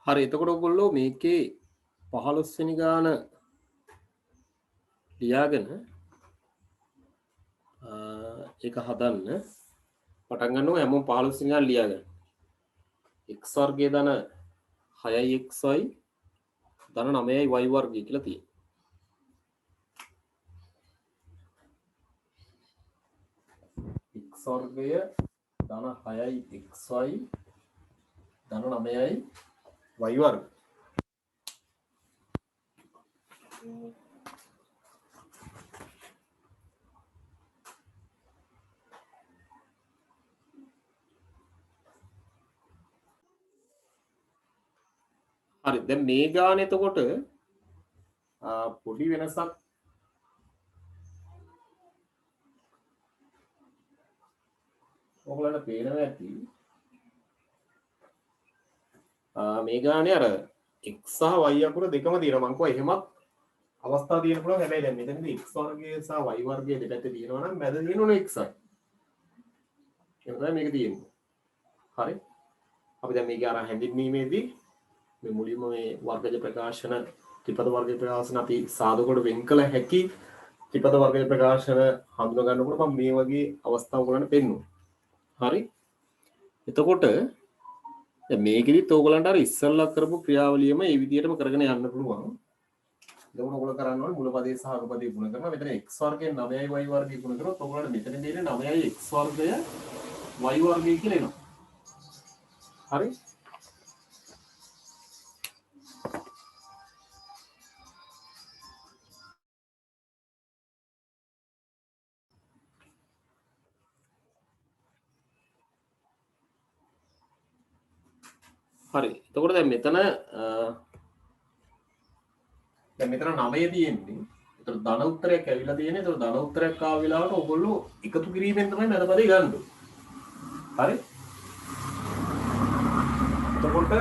හරි එතකොට ඔයගොල්ලෝ මේකේ 15 වෙනි ගාන ලියාගෙන ඒක හදන්න පටන් ගන්නවා හැමෝම 15 වෙනි ගාන ලියාගන්න. x වර්ගයේ ධන 6xy ධන 9යි y වර්ගය කියලා තියෙනවා. x වර්ගය ධන 6යි xy ධන 9යි y වර්ග. හරි දැන් මේ ගාන එතකොට පොඩි වෙනසක් ඔයගොල්ලන්ට පේනවා ඇති මේ ගානේ අර x සහ y අකුර දෙකම තියෙනවා මං කිව්වා එහෙමත් අවස්ථා තියෙන පුළුවන් හැබැයි දැන් මෙතනදී x වර්ගය සහ y වර්ගය දෙපැත්තේ තියෙනවා නම් මැද තියෙනවනේ x යි. ඒක තමයි මේක තියෙන්නේ. හරි. අපි දැන් මේක අර හැඳින්වීමේදී මේ මුලින්ම මේ වර්ගජ ප්‍රකාශන ත්‍රිපද වර්ග ප්‍රකාශන අපි සාධක කොට වෙන් කළ හැකි ත්‍රිපද වර්ග ප්‍රකාශන හඳුනා ගන්නකොට මම මේ වගේ අවස්ථා ඔයගලන්ට පෙන්නුවා. හරි. එතකොට දැන් මේකෙදිත් ඔයගලන්ට අර ඉස්සල්ලා කරපු ක්‍රියාවලියම මේ විදිහටම කරගෙන යන්න පුළුවන්. එතකොට ඔයගොල්ලෝ කරන්න ඕනේ මුල පදේ සහ අග පදේ ගුණ කරනවා. මෙතන x වර්ගයෙන් 9යි y වර්ගය ගුණ කරොත් ඔයගලන්ට මෙතන දෙන්නේ 9යි x වර්ගය y වර්ගය කියලා එනවා. හරි. හරි. එතකොට දැන් මෙතන 9 තියෙන්නේ. ඒතර ධන උත්තරයක් ඇවිල්ලා තියෙන්නේ. ඒතර ධන උත්තරයක් ආව වෙලාවට ඔයගොල්ලෝ එකතු කිරීමෙන් තමයි මැද පදේ ගන්න ඕනේ. හරි. එතකොට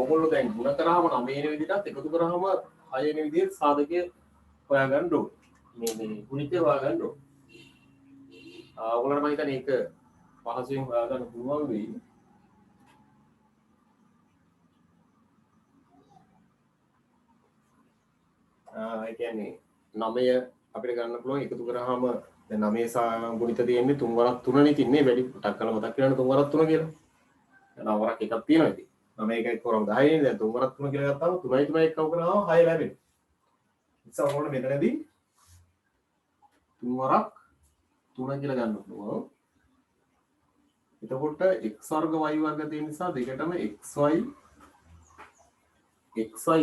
ඔයගොල්ලෝ දැන් ගුණ කරාම 9 වෙනි විදිහටත් එකතු කරාම 6 වෙනි විදිහට සාධකය හොයාගන්න ඕනේ. මේ ගුණිතය හොයාගන්න ඕනේ. ඔයගොල්ලන්ට මම හිතන්නේ ඒක පහසුවෙන් හොයාගන්න පුළුවන් වෙයි. ඒ කියන්නේ 9 අපිට ගන්න පුළුවන් එකතු කරාම දැන් 9 සහ ගුණිත තියෙන්නේ 3 වරක් 3නේ තින්නේ වැඩි ටක් කරලා මතක් කරගන්න 3 වරක් 3 කියලා. දැන් 9 වරක් එකක් තියෙනවා ඉතින්. 9 එකයි කරොම් 10 නේ දැන් 3 වරක් 3 කියලා ගත්තාම 3යි 3යි එකව කරාම 6 ලැබෙනවා. ඉතින් ඔයගොල්ලෝ මෙතනදී 3 වරක් 3 කියලා ගන්න පුළුවන්. එතකොට x වර්ග y වර්ග තියෙන නිසා දෙකටම xy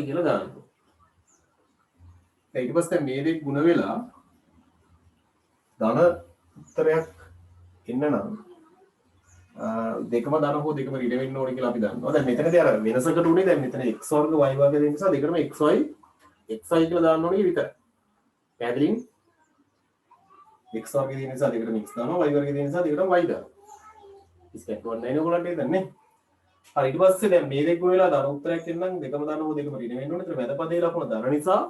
කියලා ගන්න. ඊට පස්සේ මේ දෙක ගුණ වෙලා ධන උත්තරයක් එන්න නම් දෙකම ධන හෝ දෙකම ඍණ වෙන්න ඕනේ කියලා අපි දන්නවා. දැන් මෙතනදී අර වෙනසකට උනේ දැන් මෙතන x වර්ග y වර්ග දෙන නිසා දෙකම xy කියලා දාන්න ඕනේ විතරයි. පැහැදිලිද? x වර්ගය දෙන නිසා දෙකටම x දානවා y වර්ගය දෙන නිසා දෙකටම y දානවා. ඉස්කට් වන්නේ නැහැ ඔයගොල්ලන්ට දන්නේ. හරි ඊට පස්සේ දැන් මේ දෙක ගුණ වෙලා ධන උත්තරයක් එන්නම් දෙකම ධන හෝ දෙකම ඍණ වෙන්න ඕනේ. ඒතර මැද පදේ ලකුණ ධන නිසා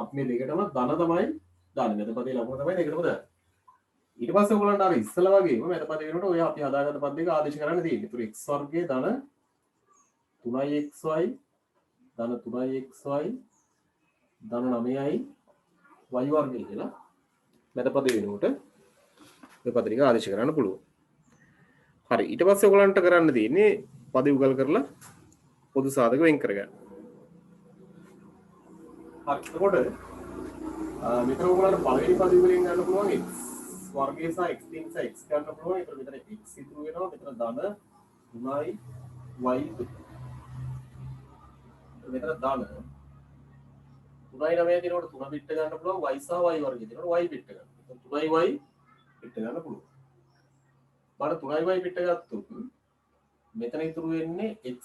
අපි මේ දෙකටම ධන තමයි දාන්නේ. මැද පදේ ලකුණ තමයි දෙකටම දාන්නේ. ඊට පස්සේ ඔයගොල්ලන්ට අර ඉස්සලා වගේම මැද පදේ වෙනකොට ඔය අපි හදාගත්ත පද දෙක ආදේශ කරන්න තියෙන්නේ. ඒතර x වර්ගයේ ධන 3xy ධන 3xy ධන 9යි y වර්ගය කියලා මැද පදේ වෙනකොට ඔය පද ටික ආදේශ කරන්න පුළුවන්. හරි ඊට පස්සේ ඔයගොල්ලන්ට කරන්න තියෙන්නේ පද උගල් කරලා පොදු සාධක වෙන් කරගන්න. හරි එතකොට මෙතන ඔයගොල්ලන්ට පළවෙනි පද වලින් ගන්න පුළුවන් x වර්ගය සහ x දින සහ x ගන්න පුළුවන්. ඒතර මෙතන x ඉතුරු වෙනවා. මෙතන ධන 3යි y ඉතුරු. මෙතන ධන 3යි 9 දිනකොට 3 බිට් ගන්න පුළුවන්. y සහ y වර්ගය දිනකොට y බිට් ගන්න. එතන 3යි y බිට් ගන්න පුළුවන්. බාර 3යි y බිට් ගත්තොත් මෙතන ඉතුරු වෙන්නේ x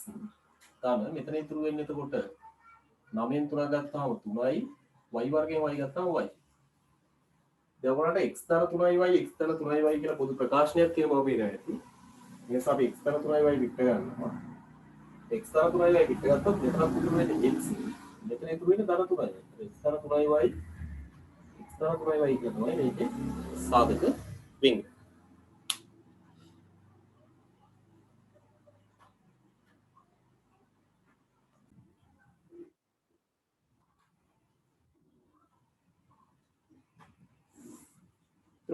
ධන. මෙතන ඉතුරු වෙන්නේ එතකොට 9න් 3 ගත්තාම 3යි y වර්ගයෙන් y ගත්තාම y. දැන් ඔයාලට x ධන 3යි y x ධන 3යි y කියලා පොදු ප්‍රකාශනයක් තියෙන බව පේනවා ඇති. ඒ නිසා අපි x ධන 3යි y පිට ගන්නවා. x ධන 3යි y පිට ගත්තොත් මෙතන ඉතුරු වෙන්නේ x. මෙතන ඉතුරු වෙන්නේ ධන 3යි. x ධන 3යි y x ධන 3යි y කියලා තමයි මේකේ සාධක වෙන්නේ.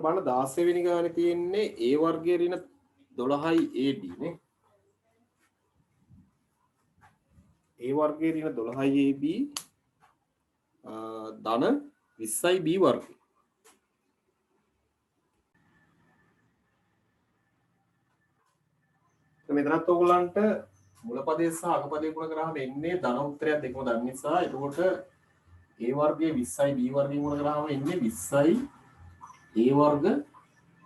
බලන්න 16 වෙනි ගානේ තියෙන්නේ a වර්ගයේ ඍණ 12යි ab නේ. a වර්ගයේ ඍණ 12යි ab ධන 20යි b වර්ගය. මෙතනත් ඔයගලන්ට මුලපදයේ සහ අගපදයේ ගුණ කරාම එන්නේ ධන උත්තරයක් දෙකම දන්න නිසා එතකොට a වර්ගයේ 20යි b වර්ගයේ ගුණ කරාම එන්නේ 20යි a වර්ග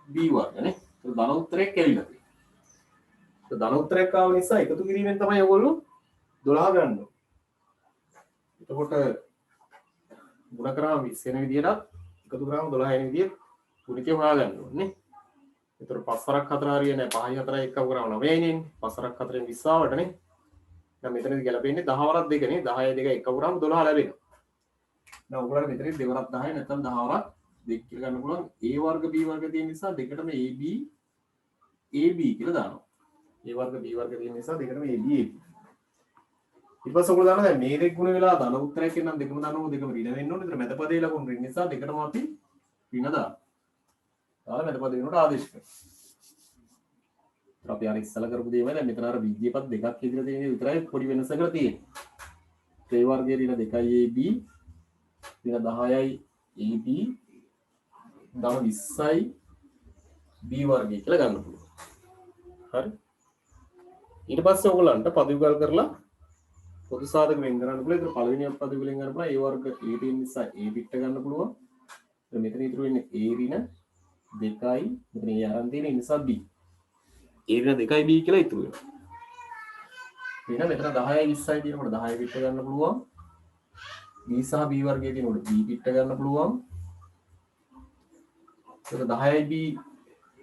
b වර්ග නේ. ඒක ධන උත්තරයක් ඇවිල්ලා තියෙනවා. ඒක ධන උත්තරයක් ආව නිසා එකතු කිරීමෙන් තමයි ඔයගොල්ලෝ 12 ගන්න ඕනේ. එතකොට ගුණ කරාම 20 වෙන විදිහට එකතු කරාම 12 වෙන විදිහට ගුණිතය හොයාගන්න ඕනේ නේ. ඒතර 5 වරක් 4 හරියන්නේ නැහැ. 5යි 4යි එකව කරාම 9යි නේ. 5 වරක් 4ෙන් 20 ආවට නේ. දැන් මෙතනදී ගැලපෙන්නේ 10 වරක් 2 නේ. 10යි 2 එකව කරාම 12 ලැබෙනවා. දැන් ඔයගොල්ලෝ මෙතනදී 2 වරක් 10යි නැත්නම් 10 වරක් 2 කියලා ගන්න පුළුවන්. a වර්ග b වර්ග තියෙන නිසා දෙකටම ab කියලා දානවා. a වර්ග b වර්ග තියෙන නිසා දෙකටම ab. ඊට පස්සේ ඔයගොල්ලෝ දානවා දැන් මේ දෙක ගුණ වෙලා ධන උත්තරයක් එන්නම් දෙකම දානවා දෙකම ඍණ වෙන්න ඕනේ. ඒතර මැද පදේ ලකුණු ඍණ නිසා දෙකටම අපි ඍණ දානවා. දාලා මැද පදේ වෙනකොට ආදේශ කරනවා. අපි අර ඉස්සලා කරපු දේමයි දැන් මෙතන අර බීජය පද දෙකක් ඉදිරිය තියෙන විතරයි පොඩි වෙනසකට තියෙන්නේ. a වර්ගයේ ඍණ 2යි ab ඍණ 10යි ab ධන 20යි b වර්ගය කියලා ගන්න පුළුවන්. හරි. ඊට පස්සේ ඔයගලන්ට පද විකල් කරලා පොදු සාධක වෙන් කරන්න පුළුවන්. ඒතර පළවෙනි පද විකලෙන් ගන්න පුළුවන් a වර්ග a තියෙන නිසා a පිට ගන්න පුළුවන්. එතන මෙතන ඉතුරු වෙන්නේ a ඍණ 2යි මෙතන a අරන් තියෙන නිසා b. a ඍණ 2යි b කියලා ඉතුරු වෙනවා. ඊළඟ මෙතන 10යි 20යි තියෙනකොට 10 පිට ගන්න පුළුවන්. b සහ b වර්ගයේ තියෙනකොට b පිට ගන්න පුළුවන්. ඒක 10යි b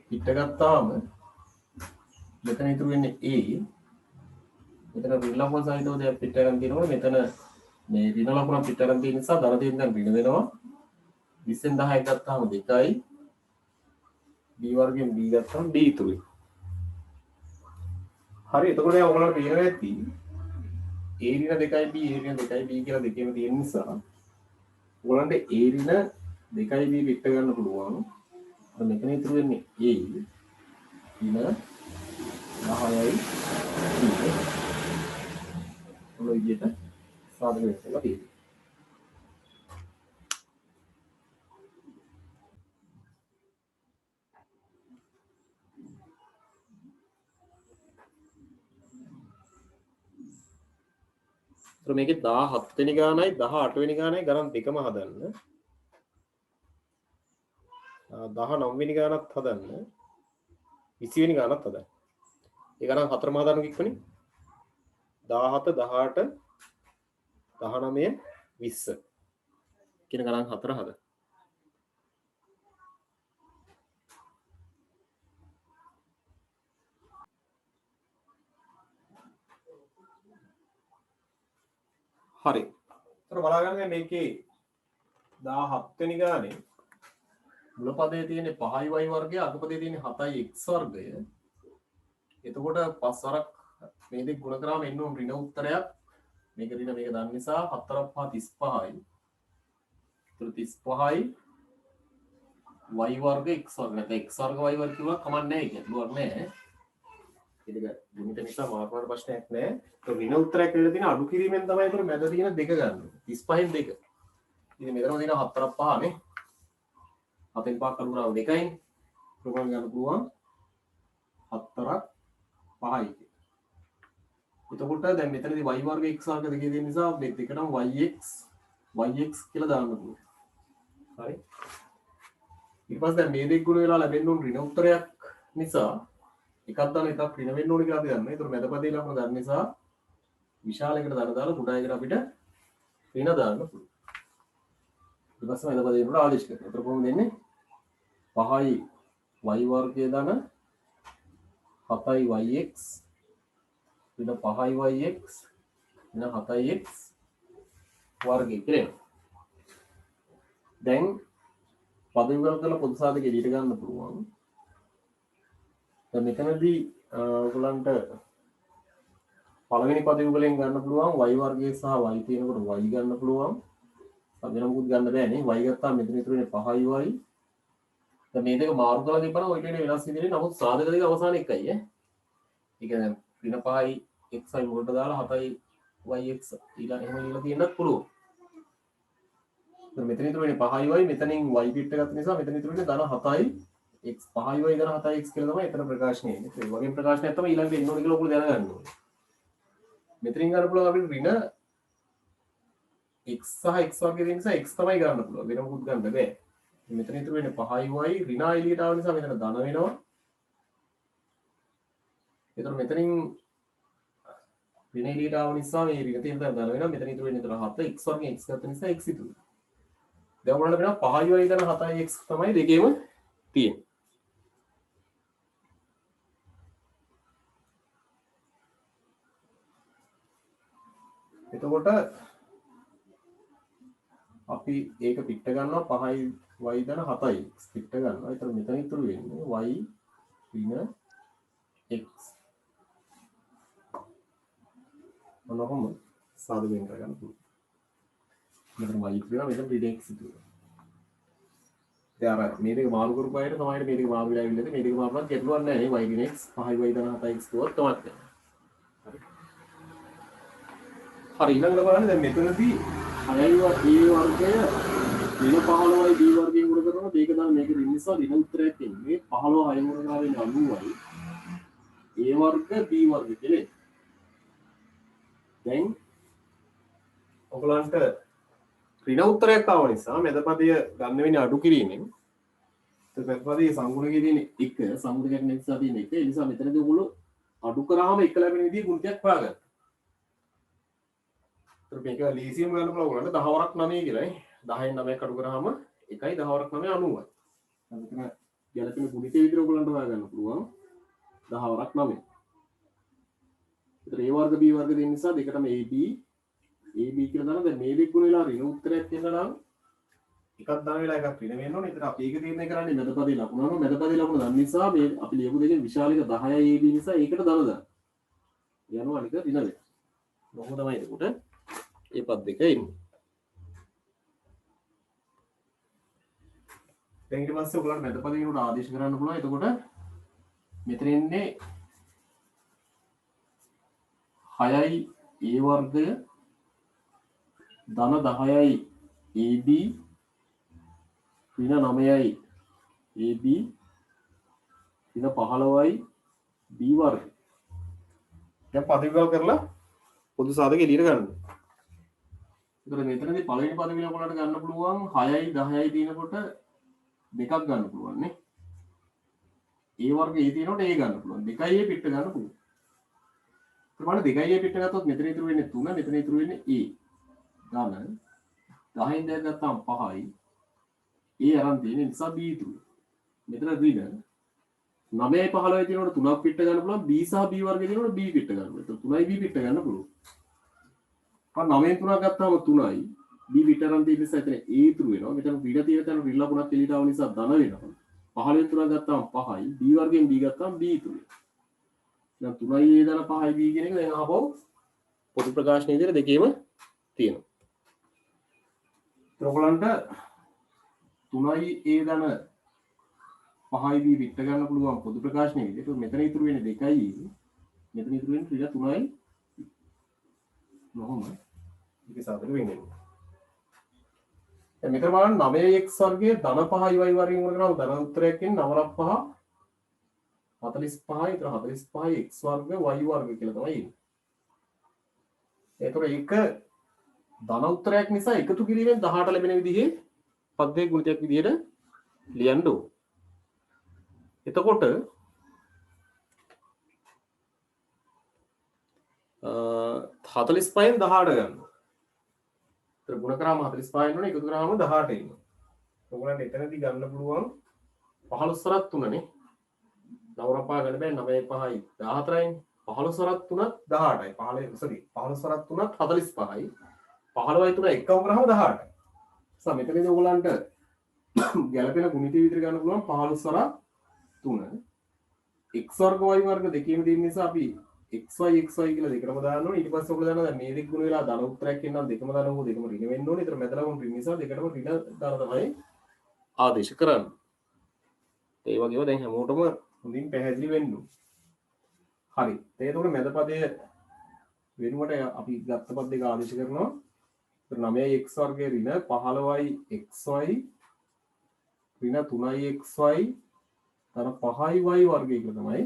පිට ගත්තාම මෙතන ඉතුරු වෙන්නේ a. මෙතන ඍණ ලකුණ සහිතව දෙයක් පිට ගන්න තියෙනවා. මෙතන මේ ඍණ ලකුණ පිට ගන්න තියෙන නිසා ධන දෙයෙන් දැන් ඍණ වෙනවා. 20න් 10 ගත්තාම 2යි b වර්ගයෙන් b ගත්තාම b ඉතුරුයි. හරි. එතකොට දැන් ඔයගොල්ලන්ට පේනවා ඇති a ඍණ 2යි b a ඍණ 2යි b කියලා දෙකේම තියෙන නිසා ඔයගොල්ලන්ට a ඍණ 2යි b පිට ගන්න පුළුවන්. මෙතන ඉතුරු වෙන්නේ a ඍණ 10යි ඔය විදිහට සාධක වෙනවා තියෙනවා. ඒතර මේකේ 17 වෙනි ගානයි 18 වෙනි ගානයි ගණන් දෙකම හදන්න. 19 වෙනි ගානත් හදන්න. 20 වෙනි ගානත් හදන්න. ඒ ගණන් හතරම හදන්න කිව්වනේ. 17 18 19 20 කියන ගණන් හතර හදන්න. හරි. ඒතර බලාගන්න මේකේ 17 වෙනි ගානේ මුල පදයේ තියෙන 5y වර්ගය අගපදයේ තියෙන 7x වර්ගය. එතකොට 5 වරක් මේ දෙක ගුණ කරාම එන්න ඕන ඍණ උත්තරයක්. මේක ඍණ මේක දන්න නිසා 4 5 35යි. ඒතර 35යි y වර්ග x වර්ග නැත්නම් x වර්ග y වර්ග කිව්වා කමක් නැහැ. ඒක දුවක් නැහැ. ඒක ගුණිත නිසා මාර්ක් වල ප්‍රශ්නයක් නැහැ. ඒක ඍණ උත්තරයක් කියලා තියෙන අඩු කිරීමෙන් තමයි ඒතර මැද තියෙන දෙක ගන්න. 35න් 2. ඉතින් මෙතන තියෙන 4ක් 5 නේ. 7න් 5 කළු කරාම 2යි. ප්‍රමාණ ගන්න පුළුවන් 4ක් 5යි. එතකොට දැන් මෙතනදී y වර්ග x වර්ග දෙකේ තියෙන නිසා මේ දෙකටම yx කියලා දාන්න පුළුවන්. හරි. ඊට පස්සේ දැන් මේ දෙක ගුණ වෙලා ලැබෙන්න ඕන ඍණ උත්තරයක් නිසා එකක් දාන එකක් ඍණ වෙන්න ඕනේ කියලා අපි දන්නවා. ඒතර මැද පදේ ලකුණ ගන්න නිසා විශාල එකට දාලා කුඩා එකට අපිට ඍණ දාන්න පුළුවන්. ඊට පස්සේ මැද පදේ වල ආදේශ කරනවා. ඒතර කොහොමද දෙන්නේ? 5යි y වර්ගය දාන 7යි yx ඊට 5යි yx ඊට 7යි x වර්ගය කියලා. දැන් පද විවර කරලා පොදු සාධක එළියට ගන්න පුළුවන්. දැන් මෙතනදී ඔයගලන්ට පළවෙනි පද විවරයෙන් ගන්න පුළුවන් y වර්ගය සහ y තියෙනකොට y ගන්න පුළුවන්. වෙන මොකුත් ගන්න බෑනේ. y ගත්තාම මෙතන ඉතුරු වෙන්නේ 5y දැන් මේ දෙක මාරු කරලා තිබ්බනම් ඔය ටිකේ වෙනස් විදිහට නමුත් සාධක දෙක අවසාන එකයි ඈ. ඒ කියන්නේ ඍණ 5යි xi මුලට දාලා 7යි yx ඊළඟ එහෙම ලියලා තියෙන්නත් පුළුවන්. දැන් මෙතන ඉතුරු වෙන්නේ 5යි y මෙතනින් y පිට ගත්ත නිසා මෙතන ඉතුරු වෙන්නේ ධන 7යි x 5යි y ධන 7යි x කියලා තමයි එතන ප්‍රකාශනය එන්නේ. ඒ වගේ ප්‍රකාශනයක් තමයි ඊළඟට එන්න ඕනේ කියලා ඔයගොල්ලෝ දැනගන්න ඕනේ. මෙතනින් ගන්න පුළුවන් අපිට ඍණ x සහ x වර්ගයේ තියෙන නිසා x තමයි ගන්න පුළුවන්. වෙන මොකුත් ගන්න බෑ. මෙතන ඉතුරු වෙන්නේ 5යි y ඍණ එළියට ආව නිසා මෙතන ධන වෙනවා. ඒතර මෙතනින් ඍණ එළියට ආව නිසා මේ ඍණ තියෙන තැන ධන වෙනවා. මෙතන ඉතුරු වෙන්නේ 7 x වර්ගයෙන් x ගත්ත නිසා x ඉතුරු. දැන් ඔයාලට වෙනවා 5යි y ධන 7යි x තමයි දෙකේම තියෙන්නේ. එතකොට අපි ඒක පිට ගන්නවා 5යි y ධන 7යි x පිට ගන්නවා. ඒතර මෙතන ඉතුරු වෙන්නේ y ඍණ x. මොනවාම සාධකයෙන් කරගන්න පුළුවන්. මෙතන y ඉතුරු වෙනවා මෙතන ඍණ x ඉතුරු වෙනවා. දැන් අර මේ දෙක මාරු කරපු අයට තමයි මේ දෙක මාරු වෙලා ඉන්නේ. මේ දෙක මාරුනත් ගැටලුවක් නැහැ නේ. y ඍණ x 5යි y ධන 7යි x දුවත් තමයි. හරි ඊළඟට බලන්න දැන් මෙතනදී 6යි a වර්ගය ඍණ 15යි b වර්ගයෙන් ගුණ කරනවා මේක තමයි මේක ඍණ නිසා ඍණ උත්තරයක් එන්නේ 15 6 ගුණ කරලා වෙන්නේ 90යි a වර්ග b වර්ග කියලා. දැන් ඔයගලන්ට ඍණ උත්තරයක් ආව නිසා මැදපදය ගන්න වෙන්නේ අඩු කිරීමෙන්. ඒත් මැදපදයේ සංගුණකයේ තියෙන 1 සංගුණකයක් නිසා තියෙන 1. ඒ නිසා මෙතනදී ඔයගොල්ලෝ අඩු කරාම 1 ලැබෙන විදිහේ ගුණයක් හොයාගන්න. මේක ලීසියම් ගන්න පුළුවන් උනට 10 වරක් 9 කියලායි 10න් 9ක් අඩු කරාම 1යි 10 වරක් 9 90යි. දැන් මෙතන ගැලපෙන ගුණිතය විදිහට ඔයගලන්ට හොයාගන්න පුළුවන් 10 වරක් 9. ඒතර a වර්ග b වර්ග දෙන්න නිසා දෙකටම ab කියලා දානවා. දැන් මේ දෙක ගුණ වෙලා ඍණ උත්තරයක් එන්න නම් එකක් දාන වෙලා එකක් ඍණ වෙන්න ඕනේ. ඒතර අපි ඒක තීරණය කරන්නේ මැදපදේ ලකුණ අනුව මැදපදේ ලකුණ දන්න නිසා මේ අපි ලියපු දෙකෙන් විශාල එක 10යි ab නිසා ඒකට දන දාන්න. යනවා අනික ඍණ වෙනවා. මොකද තමයි එතකොට ඒ පද දෙක ඉන්නේ. දැන් ඊට පස්සේ ඔයගොල්ලන්ට මැදපදේ උඩ ආදේශ කරන්න පුළුවන්. එතකොට මෙතන ඉන්නේ 6යි a වර්ගය ධන 10යි ab ඍණ 9යි ab ඍණ 15යි b වර්ගය. දැන් පද විභාග කරලා පොදු සාධක එළියට ගන්න. ඒතර මෙතනදී පළවෙනි පද විල ඔයගොල්ලන්ට ගන්න පුළුවන් 6යි 10යි දිනකොට දෙකක් ගන්න පුළුවන් නේ. a වර්ගයේ තියෙනකොට a ගන්න පුළුවන්. 2යි a පිට ගන්න පුළුවන්. ප්‍රමාණ 2යි a පිට ගත්තොත් මෙතන ඉතුරු වෙන්නේ 3 මෙතන ඉතුරු වෙන්නේ a. ගන්න 10න් 2 ගත්තාම 5යි. a අරන් තියෙන නිසා b ඉතුරු. මෙතන ඍණ 9යි 15යි තියෙනකොට 3ක් පිට ගන්න පුළුවන්. b සහ b වර්ගයේ තියෙනකොට b පිට ගන්න පුළුවන්. ඒතර 3යි b පිට ගන්න පුළුවන්. 9න් 3ක් ගත්තාම 3යි b පිටරන් තියෙන නිසා එතන a ඉතුරු වෙනවා. මෙතන ඍණ තියෙන තැන ඍණ ලකුණක් එළියට ආව නිසා ධන වෙනවා. 15න් 3ක් ගත්තාම 5යි b වර්ගයෙන් b ගත්තාම b ඉතුරු වෙනවා. දැන් 3යි a ධන 5යි b කියන එක දැන් අහපොව පොදු ප්‍රකාශනයේ විදිහට දෙකේම තියෙනවා. ඔයගොල්ලන්ට 3යි a ධන 5යි b පිට ගන්න පුළුවන් පොදු ප්‍රකාශනයේ විදිහට මෙතන ඉතුරු වෙන්නේ 2යි මෙතන ඉතුරු වෙන්නේ ඍණ 3යි නොහොම ඒක සාධක වෙන්නේ. දැන් මෙතන බලන්න 9x වර්ගයේ ධන 5y වර්ගයෙන් වල කරනවා ධන උත්තරයක් එන්නේ 9 5 45යි ඊට 45යි x වර්ග y වර්ග කියලා තමයි එන්නේ. ඒතකොට ඒක ධන උත්තරයක් නිසා එකතු කිරීමෙන් 18 ලැබෙන විදිහේ පද්‍යයේ ගුණිතයක් විදිහට ලියන්න ඕන. එතකොට 45න් 18 ගන්නවා. ඒතර ගුණ කරාම 45න් වනේ එකතු කරාම 18 එනවා. ඔයගොල්ලන්ට එතනදී ගන්න පුළුවන් 15 වරක් 3 නේ. 9 රපා ගන්න බෑ 9 5යි 14යි 15 වරක් 3ත් 18යි 15 sorry 15 වරක් 3ත් 45යි 15යි 3 එකම කරාම 18යි. සම මෙතනදී ඔයගොල්ලන්ට ගැලපෙන ගුණිතය විතර ගන්න පුළුවන් 15 වරක් 3 x වර්ග y වර්ග දෙකේම තියෙන නිසා අපි xy කියලා දෙකම දාන්න ඕනේ. ඊට පස්සේ ඔයගොල්ලෝ දන්නවා දැන් මේ දෙක ගුණ වෙලා ධන උත්තරයක් එන්නම් දෙකම දානවා දෙකම ඍණ වෙන්න ඕනේ. ඒතර මැදලා වුන් ඍණ නිසා දෙකටම ඍණ දාන තමයි ආදේශ කරන්නේ. ඒ වගේම දැන් හැමෝටම හොඳින් පැහැදිලි වෙන්න ඕනේ. හරි. එතකොට මැද පදය වෙනුවට අපි ගත්ත පද දෙක ආදේශ කරනවා. 9x වර්ගය ඍණ 15xy ඍණ 3xy තර 5y වර්ගය කියලා තමයි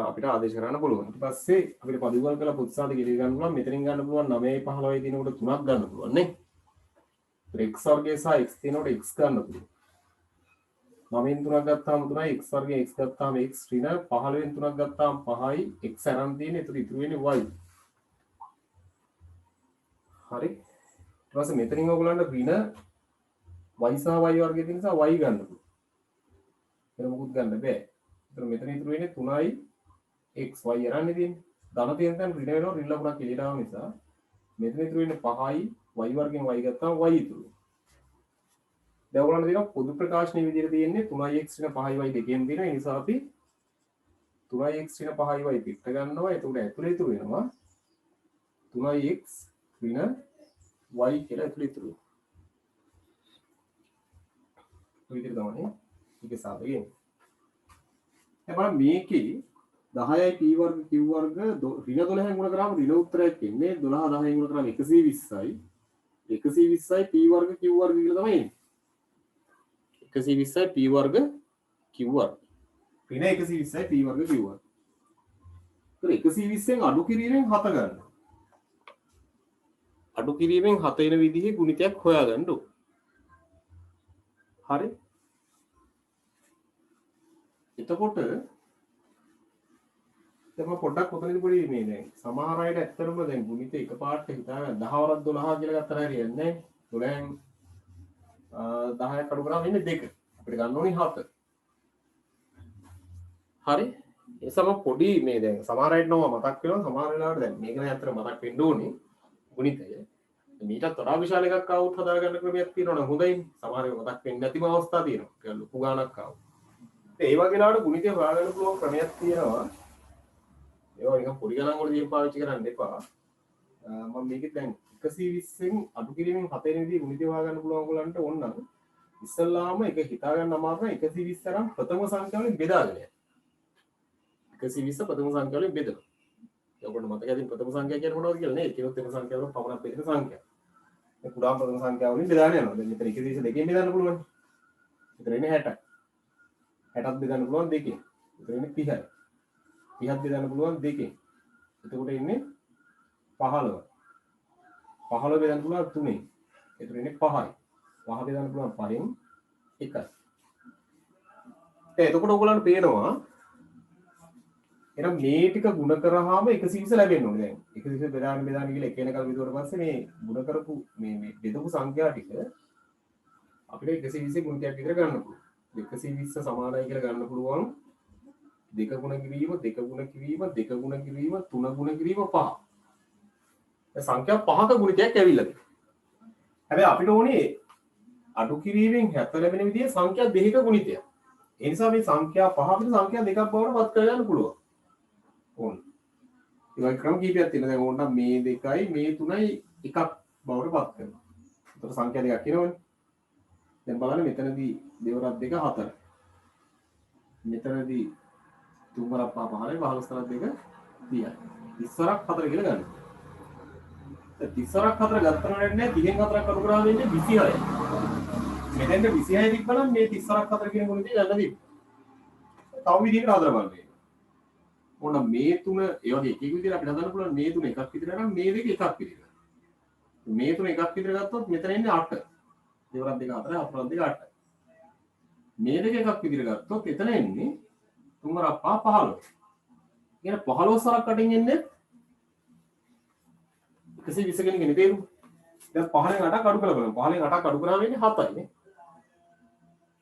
අපිට ආදේශ කරන්න පුළුවන්. ඊට පස්සේ අපිට පරිවර්තන කරලා පුත්සාද කියලා ගන්න පුළුවන්. මෙතනින් ගන්න පුළුවන් 9යි 15යි දිනකොට 3ක් ගන්න පුළුවන් නේ. x වර්ගය සහ x දිනකොට x ගන්න පුළුවන්. 9න් 3ක් ගත්තාම 3යි x වර්ගයෙන් x ගත්තාම x ඍණ 15න් 3ක් ගත්තාම 5යි x අරන් තියෙන්නේ. ඒතර ඉතුරු වෙන්නේ y. හරි. ඊට පස්සේ මෙතනින් ඔයගොල්ලන්ට ඍණ y සහ y වර්ගය තියෙන නිසා y ගන්න පුළුවන්. එතන මොකුත් ගන්න බෑ. ඒතර මෙතන ඉතුරු වෙන්නේ 3යි x y අරන් තියෙන්නේ. ධන තියෙන තැන ඍණ වෙනවා ඍණ ලකුණක් එළියට ආව නිසා මෙතන ඉතුරු වෙන්නේ 5යි y වර්ගයෙන් y ගත්තාම y ඉතුරු වෙනවා. දැන් ඔයගොල්ලන්ට තියෙනවා පොදු ප්‍රකාශනයේ විදිහට තියෙන්නේ 3x ඍණ 5y දෙකෙන් තියෙනවා. ඒ නිසා අපි 3x ඍණ 5y පිට ගන්නවා. එතකොට ඇතුලේ ඉතුරු වෙනවා 3x ඍණ y කියලා ඇතුලේ ඉතුරු වෙනවා. ඔය විදිහට තමයි මේකේ සාපේක්ෂයෙන්. එහම මේකේ 10යි p වර්ග q වර්ග ඍණ 12න් ගුණ කරාම ඍණ උත්තරයක් එන්නේ 12 10න් ගුණ කරාම 120යි 120යි p වර්ග q වර්ග කියලා තමයි එන්නේ. 120යි p වර්ග q වර්ග. ඍණ 120යි p වර්ග q වර්ග. ඒතර 120න් අඩු කිරීමෙන් 7 ගන්න. අඩු කිරීමෙන් 7 වෙන විදිහේ ගුණිතයක් හොයාගන්න ඕන. හරි. එතකොට දැන් පොඩ්ඩක් ඔතනදී පොඩි මේ දැන් සමහර අයට ඇත්තටම දැන් ගුණිත එකපාරට හිතාගන්න 10 වරක් 12 කියලා ගත්තා හරියන්නේ නැහැ. 12න් 10ක් අඩු කරාම ඉන්නේ 2. අපිට ගන්න ඕනේ 7. හරි. ඒ සම පොඩි මේ දැන් සමහර අයට නම මතක් වෙනවා සමහර වෙලාවට දැන් මේක නෑ අතර මතක් වෙන්න ඕනේ ගුණිතය. මීටත් වඩා විශාල එකක් ආවොත් හදාගන්න ක්‍රමයක් තියෙනවා නම් හොඳයි. සමහර ඒවා මතක් වෙන්නේ නැතිම අවස්ථා තියෙනවා. ඒක ලොකු ගාණක් ආවොත්. ඒ වගේ වෙලාවට ගුණිතය හොයාගන්න පුළුවන් ක්‍රමයක් තියෙනවා. ඒවා නිකන් පොඩි ගණන් වලදී පාවිච්චි කරන්න එපා. මම මේකෙත් දැන් 120න් අඩු කිරීමෙන් 7 වෙනි විදිහේ ගුණිතය හොයාගන්න පුළුවන් ඔයගොල්ලන්ට ඕන නම් ඉස්සල්ලාම එක හිතා ගන්න අමාරු නම් 120 තරම් ප්‍රථම සංඛ්‍යාවලින් බෙදාගෙන යන්න. 120 ප්‍රථම සංඛ්‍යාවලින් බෙදලා. ඔයගොල්ලෝ මතක ඇතින් ප්‍රථම සංඛ්‍යාව කියන්නේ මොනවද කියලා නේ? ඒකෙත් වෙන සංඛ්‍යාවල පමණක් බෙදෙන සංඛ්‍යාව. මේ කුඩා ප්‍රථම සංඛ්‍යාවලින් බෙදාගෙන යනවා. දැන් මෙතන 120 දෙකෙන් බෙදන්න පුළුවන්. මෙතන ඉන්නේ 60යි. 60ක් බෙදන්න පුළුවන් දෙකෙන්. මෙතන ඉන්නේ 30යි. 30ක් බෙදන්න පුළුවන් දෙකෙන්. එතකොට ඉන්නේ 15. 15 බෙදන්න පුළුවන් 3ෙන්. එතකොට ඉන්නේ 5යි. 5 බෙදන්න පුළුවන් 5ෙන් 1යි. එතකොට ඔයගොල්ලන්ට පේනවා එහෙනම් මේ ටික ಗುಣ කරාම 120 ලැබෙන්න ඕනේ දැන්. 120 බෙදාගෙන කියලා එක වෙනකල් බෙදුවට පස්සේ මේ ಗುಣ කරපු මේ බෙදපු සංඛ්‍යා ටික අපිට 120 ගුණිතයක් විතර ගන්න පුළුවන්. 120 සමානයි කියලා ගන්න පුළුවන්. 2 ගුණ කිරීම 2 ගුණ කිරීම 2 ගුණ කිරීම 3 ගුණ කිරීම 5. දැන් සංඛ්‍යා 5ක ගුණිතයක් ඇවිල්ලා තියෙනවා. හැබැයි අපිට ඕනේ අඩු කිරීමෙන් 70 ලැබෙන විදිහේ සංඛ්‍යා දෙකක ගුණිතයක්. ඒ නිසා මේ සංඛ්‍යා 5 අපිට සංඛ්‍යා දෙකක් බවට පත් කරගන්න පුළුවන්. ඕන. ඒ වගේ ක්‍රම කීපයක් තියෙනවා. දැන් ඕන නම් මේ 2යි මේ 3යි එකක් බවට පත් කරනවා. ඒතර සංඛ්‍යා දෙකක් කියනවනේ. දැන් බලන්න මෙතනදී දෙවරක් 2 4. මෙතනදී 3 වරක් 5 5යි 15 වරක් 2 30යි. 30 වරක් 4 කියලා ගන්න. දැන් 30 වරක් 4 ගත්තම වෙන්නේ 30න් 4ක් අඩු කරාම වෙන්නේ 26යි. මෙතෙන්ට 26 තිබ්බනම් මේ 30 වරක් 4 කියන ගුණිතය ගන්න තිබ්බා. තව විදිහකට හදලා බලන්න. ඕන මේ 3 ඒ වගේ එක එක විදිහට අපිට හදන්න පුළුවන් මේ 3 එකක් විතර නම් මේ දෙක එකක් විතර. මේ 3 එකක් විතර ගත්තොත් මෙතන ඉන්නේ 8. දෙවරක් 2 4 හතරක් 2 8. මේ දෙක එකක් විතර ගත්තොත් එතන එන්නේ 3 වරක් 5 15. කියන 15 වරක් අටින් එන්නේ 120 කෙනෙක්ගේ තේරුම. දැන් 15න් 8ක් අඩු කරලා බලමු. 15න් 8ක් අඩු කරාම එන්නේ 7යි නේ.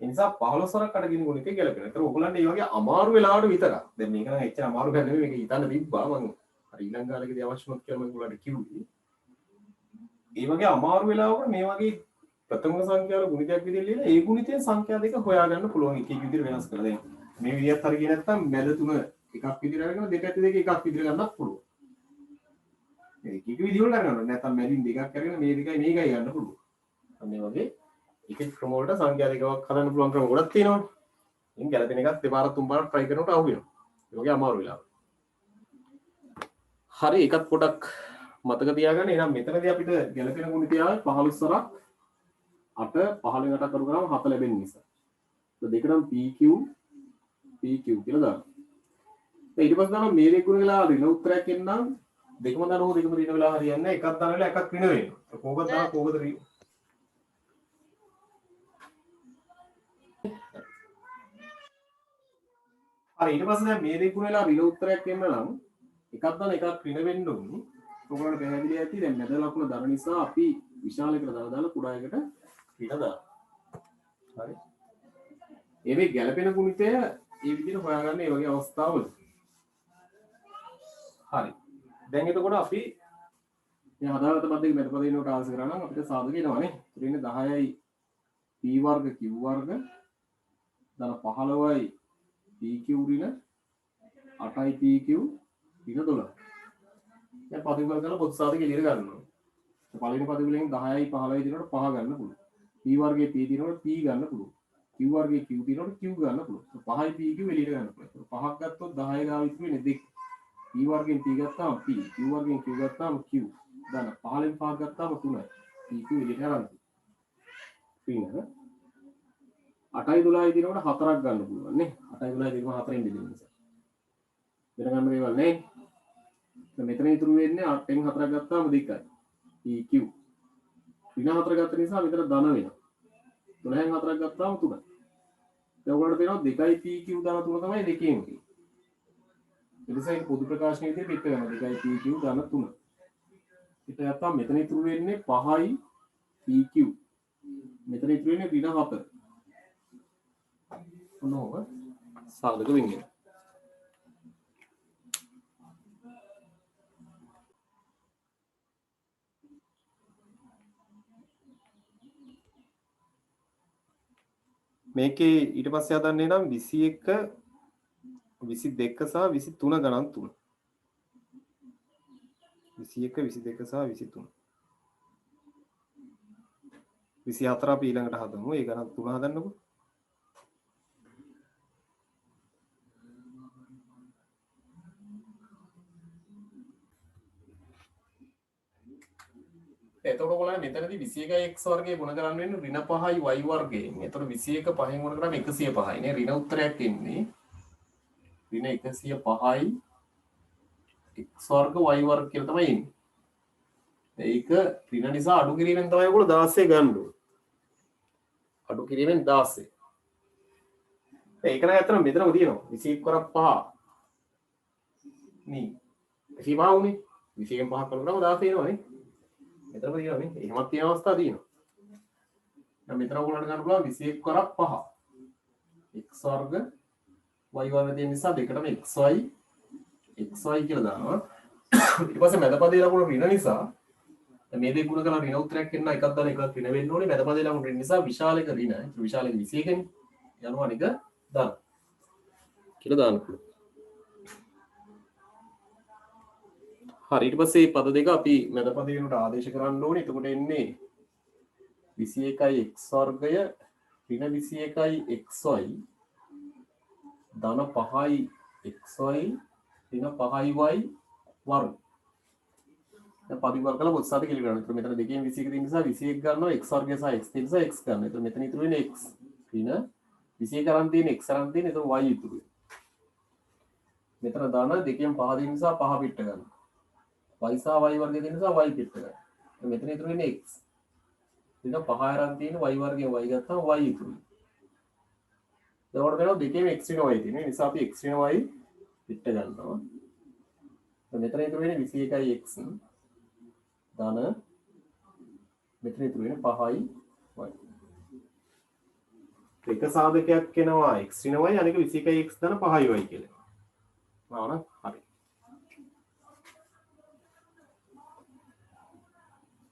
ඒ නිසා 15 වරක් අඩ කියන ගුණිතය ගැලපෙනවා. ඒතර ඔයගොල්ලන්ට මේ වගේ අමාරු වෙලාවට විතරක්. දැන් මේක නම් එච්චර අමාරු ගන්න නෙමෙයි. මේක හිතන්න තිබ්බා මම. අර ඊළඟ කාලේකදී අවශ්‍යමත් කියලා මම ඔයගොල්ලන්ට කිව්වේ. ඒ වගේ අමාරු වෙලාවක මේ වගේ ප්‍රථම සංඛ්‍යාවල ගුණිතයක් විදිහට ලියලා ඒ ගුණිතයෙන් සංඛ්‍යා දෙක හොයාගන්න පුළුවන්. එක එක විදිහට වෙනස් කරලා දැන් මේ විදිහත් හරිය නැත්නම් මැද තුන එකක් විදිහට අරගෙන දෙපැත්ත දෙක එකක් විදිහට ගන්නත් පුළුවන්. මේ එක එක විදිහවල ගන්නවා. නැත්නම් මැදින් දෙකක් අරගෙන මේ දෙකයි මේකයි ගන්න පුළුවන්. අන්න ඒ වගේ එක ක්‍රම වලට සංඛ්‍යා දෙකක් හදන්න පුළුවන් ක්‍රම ගොඩක් තියෙනවා. ඉතින් ගැලපෙන එකක් දෙපාරක් තුන් පාරක් try කරනකොට අහු වෙනවා. ඒ වගේ අමාරු වෙලා. හරි එකත් පොඩක් මතක තියාගන්න. එහෙනම් මෙතනදී අපිට ගැලපෙන ගුණිතය 15 සරක් 8 15 8 කරු කරාම 7 ලැබෙන නිසා. તો දෙක නම් PQ කියලා දාන්න. ඊට පස්සේ දානවා මේ දෙක ගුණ වෙලා ඍණ උත්තරයක් එන්නම් දෙකම දානවා දෙකම ඍණ වෙලා හරියන්නේ නැහැ. එකක් දාන වෙලාව එකක් ඍණ වෙනවා. කෝකද දාන කෝකද ඍණ. හරි ඊට පස්සේ දැන් මේ දෙක ගුණ වෙලා ඍණ උත්තරයක් එන්න නම් එකක් දාන එකක් ඍණ වෙන්න ඕනේ. ඔයගොල්ලන්ට පැහැදිලි ඇති දැන් මැද ලකුණ දර නිසා අපි විශාලයකට දාලා කුඩා එකට ඍණ දානවා. හරි. ඒ ගැලපෙන ගුණිතය ඒ විදිහට හොයාගන්න මේ වගේ අවස්ථාවල. හරි. දැන් එතකොට අපි මේ හදාගත්ත පද්ධතිය මැද පදිනවට ආස කරා නම් අපිට සාධක එනවනේ. ඉතින් 10යි p වර්ග q වර්ග දාන 15යි pq ඍණ 8යි pq ඍණ 12. දැන් පදිවල කරලා පොදු සාධක එළියට ගන්නවා. පළවෙනි පදිවලෙන් 10යි 15යි දිනනකොට 5 ගන්න පුළුවන්. p වර්ගයේ p දිනනකොට p ගන්න පුළුවන්. q වර්ගයේ q දිනනකොට q ගන්න පුළුවන්. 5යි pq එළියට ගන්න පුළුවන්. 5ක් ගත්තොත් 10 ගාව ඉතුරු වෙන්නේ 2. p වර්ගෙන් p ගත්තාම p q වර්ගෙන් q ගත්තාම q දාන 15න් 5ක් ගත්තාම 3යි pq එළියට යනවා. ඊළඟ 8යි 12යි දිනනකොට 4ක් ගන්න පුළුවන් නේ. 8යි 12යි දිනන 4ෙන් බෙදෙන නිසා. වෙන ගන්න දේවල් නේ. දැන් මෙතන ඉතුරු වෙන්නේ 8ෙන් 4ක් ගත්තාම 2යි. pq ඍණ 4 ගත්ත නිසා මෙතන ධන වෙනවා. 12න් 4ක් ගත්තාම 3යි. දැන් ඔයගොල්ලන්ට පේනවා 2යි pq ධන 3 තමයි දෙකෙන් තියෙන්නේ. එනිසා පොදු ප්‍රකාශනයේ විදිහට පිට වෙනවා 2යි pq ධන 3. පිට ගත්තාම මෙතන ඉතුරු වෙන්නේ 5යි pq. මෙතන ඉතුරු වෙන්නේ ඍණ 4. මොනෝව සාධක වෙන්නේ. මේකේ ඊට පස්සේ හදන්නේ නම් 21 22 සහ 23 ගණන් තුන. 21 22 සහ 23. 24 අපි ඊළඟට හදමු. ඒ ගණන් තුන හදන්නකො. එතකොට ඔයගොල්ලෝ මෙතනදී 21x වර්ගයේ ගුණ කරන්න වෙන්නේ ඍණ 5යි y වර්ගයෙන්. එතකොට 21 5න් ගුණ කරාම 105යි නේ. ඍණ උත්තරයක් එන්නේ ඍණ 105යි x වර්ග y වර්ග කියලා තමයි එන්නේ. ඒක ඍණ නිසා අඩු කිරීමෙන් තමයි ඔයගොල්ලෝ 16 ගන්න ඕනේ. අඩු කිරීමෙන් 16. ඒක නම් ඇත්තටම මෙතනම තියෙනවා. 21 කරක් 5. නේ. එහිම වුනේ. 21න් 5 කරනකොට 16 එනවනේ. මෙතනම තියෙනවානේ. එහෙමත් තියෙන අවස්ථා තියෙනවා. දැන් මෙතන ඔයගොල්ලන්ට ගන්න පුළුවන් 21 කරක් 5. x වර්ග y වර්ග තියෙන නිසා දෙකටම xy කියලා දානවා. ඊට පස්සේ මැද පදේ ලකුණු ඍණ නිසා මේ දෙක ගුණ කරලා ඍණ උත්තරයක් එන්න එකක් දාලා එකක් ඍණ වෙන්න ඕනේ. මැද පදේ ලකුණු ඍණ නිසා විශාලක ඍණ. විශාලක 21නේ. යනවා නික දාන්න. කියලා දාන්න පුළුවන්. හරි ඊට පස්සේ පද දෙක අපි මැද පදේ වෙනට ආදේශ කරන්න ඕනේ. එතකොට එන්නේ 21යි x වර්ගය ඍණ 21යි xy ධන 5යි xy ඍණ 5යි y වර්ග. දැන් පරිවර්ත කළා පොත් සාධක කියලා ගන්න. ඒතර මෙතන දෙකෙන් 21 තියෙන නිසා 21 ගන්නවා x වර්ගය සහ x තියෙන නිසා x ගන්න. ඒතර මෙතන ඉතුරු වෙන්නේ x ඍණ 21 අරන් තියෙන x අරන් තියෙන. ඒතර y ඉතුරු වෙනවා. මෙතන දාන දෙකෙන් 5 දෙන නිසා 5 පිට ගන්නවා. y සහ y වර්ගය දෙන නිසා y පිට ගන්නවා. මෙතන ඉතුරු වෙන්නේ x. ඍණ 5 අරන් තියෙන y වර්ගයෙන් y ගත්තාම y ඉතුරු වෙනවා. එතකොට වෙනවා දෙකේම x ඍණ y තියෙන නිසා අපි x ඍණ y පිට ගන්නවා. මෙතන ඉතුරු වෙන්නේ 21යි x ධන මෙතන ඉතුරු වෙන්නේ 5යි y. එක සාධකයක් එනවා x ඍණ y අනික 21යි x ධන 5යි y කියලා. නවන හරි.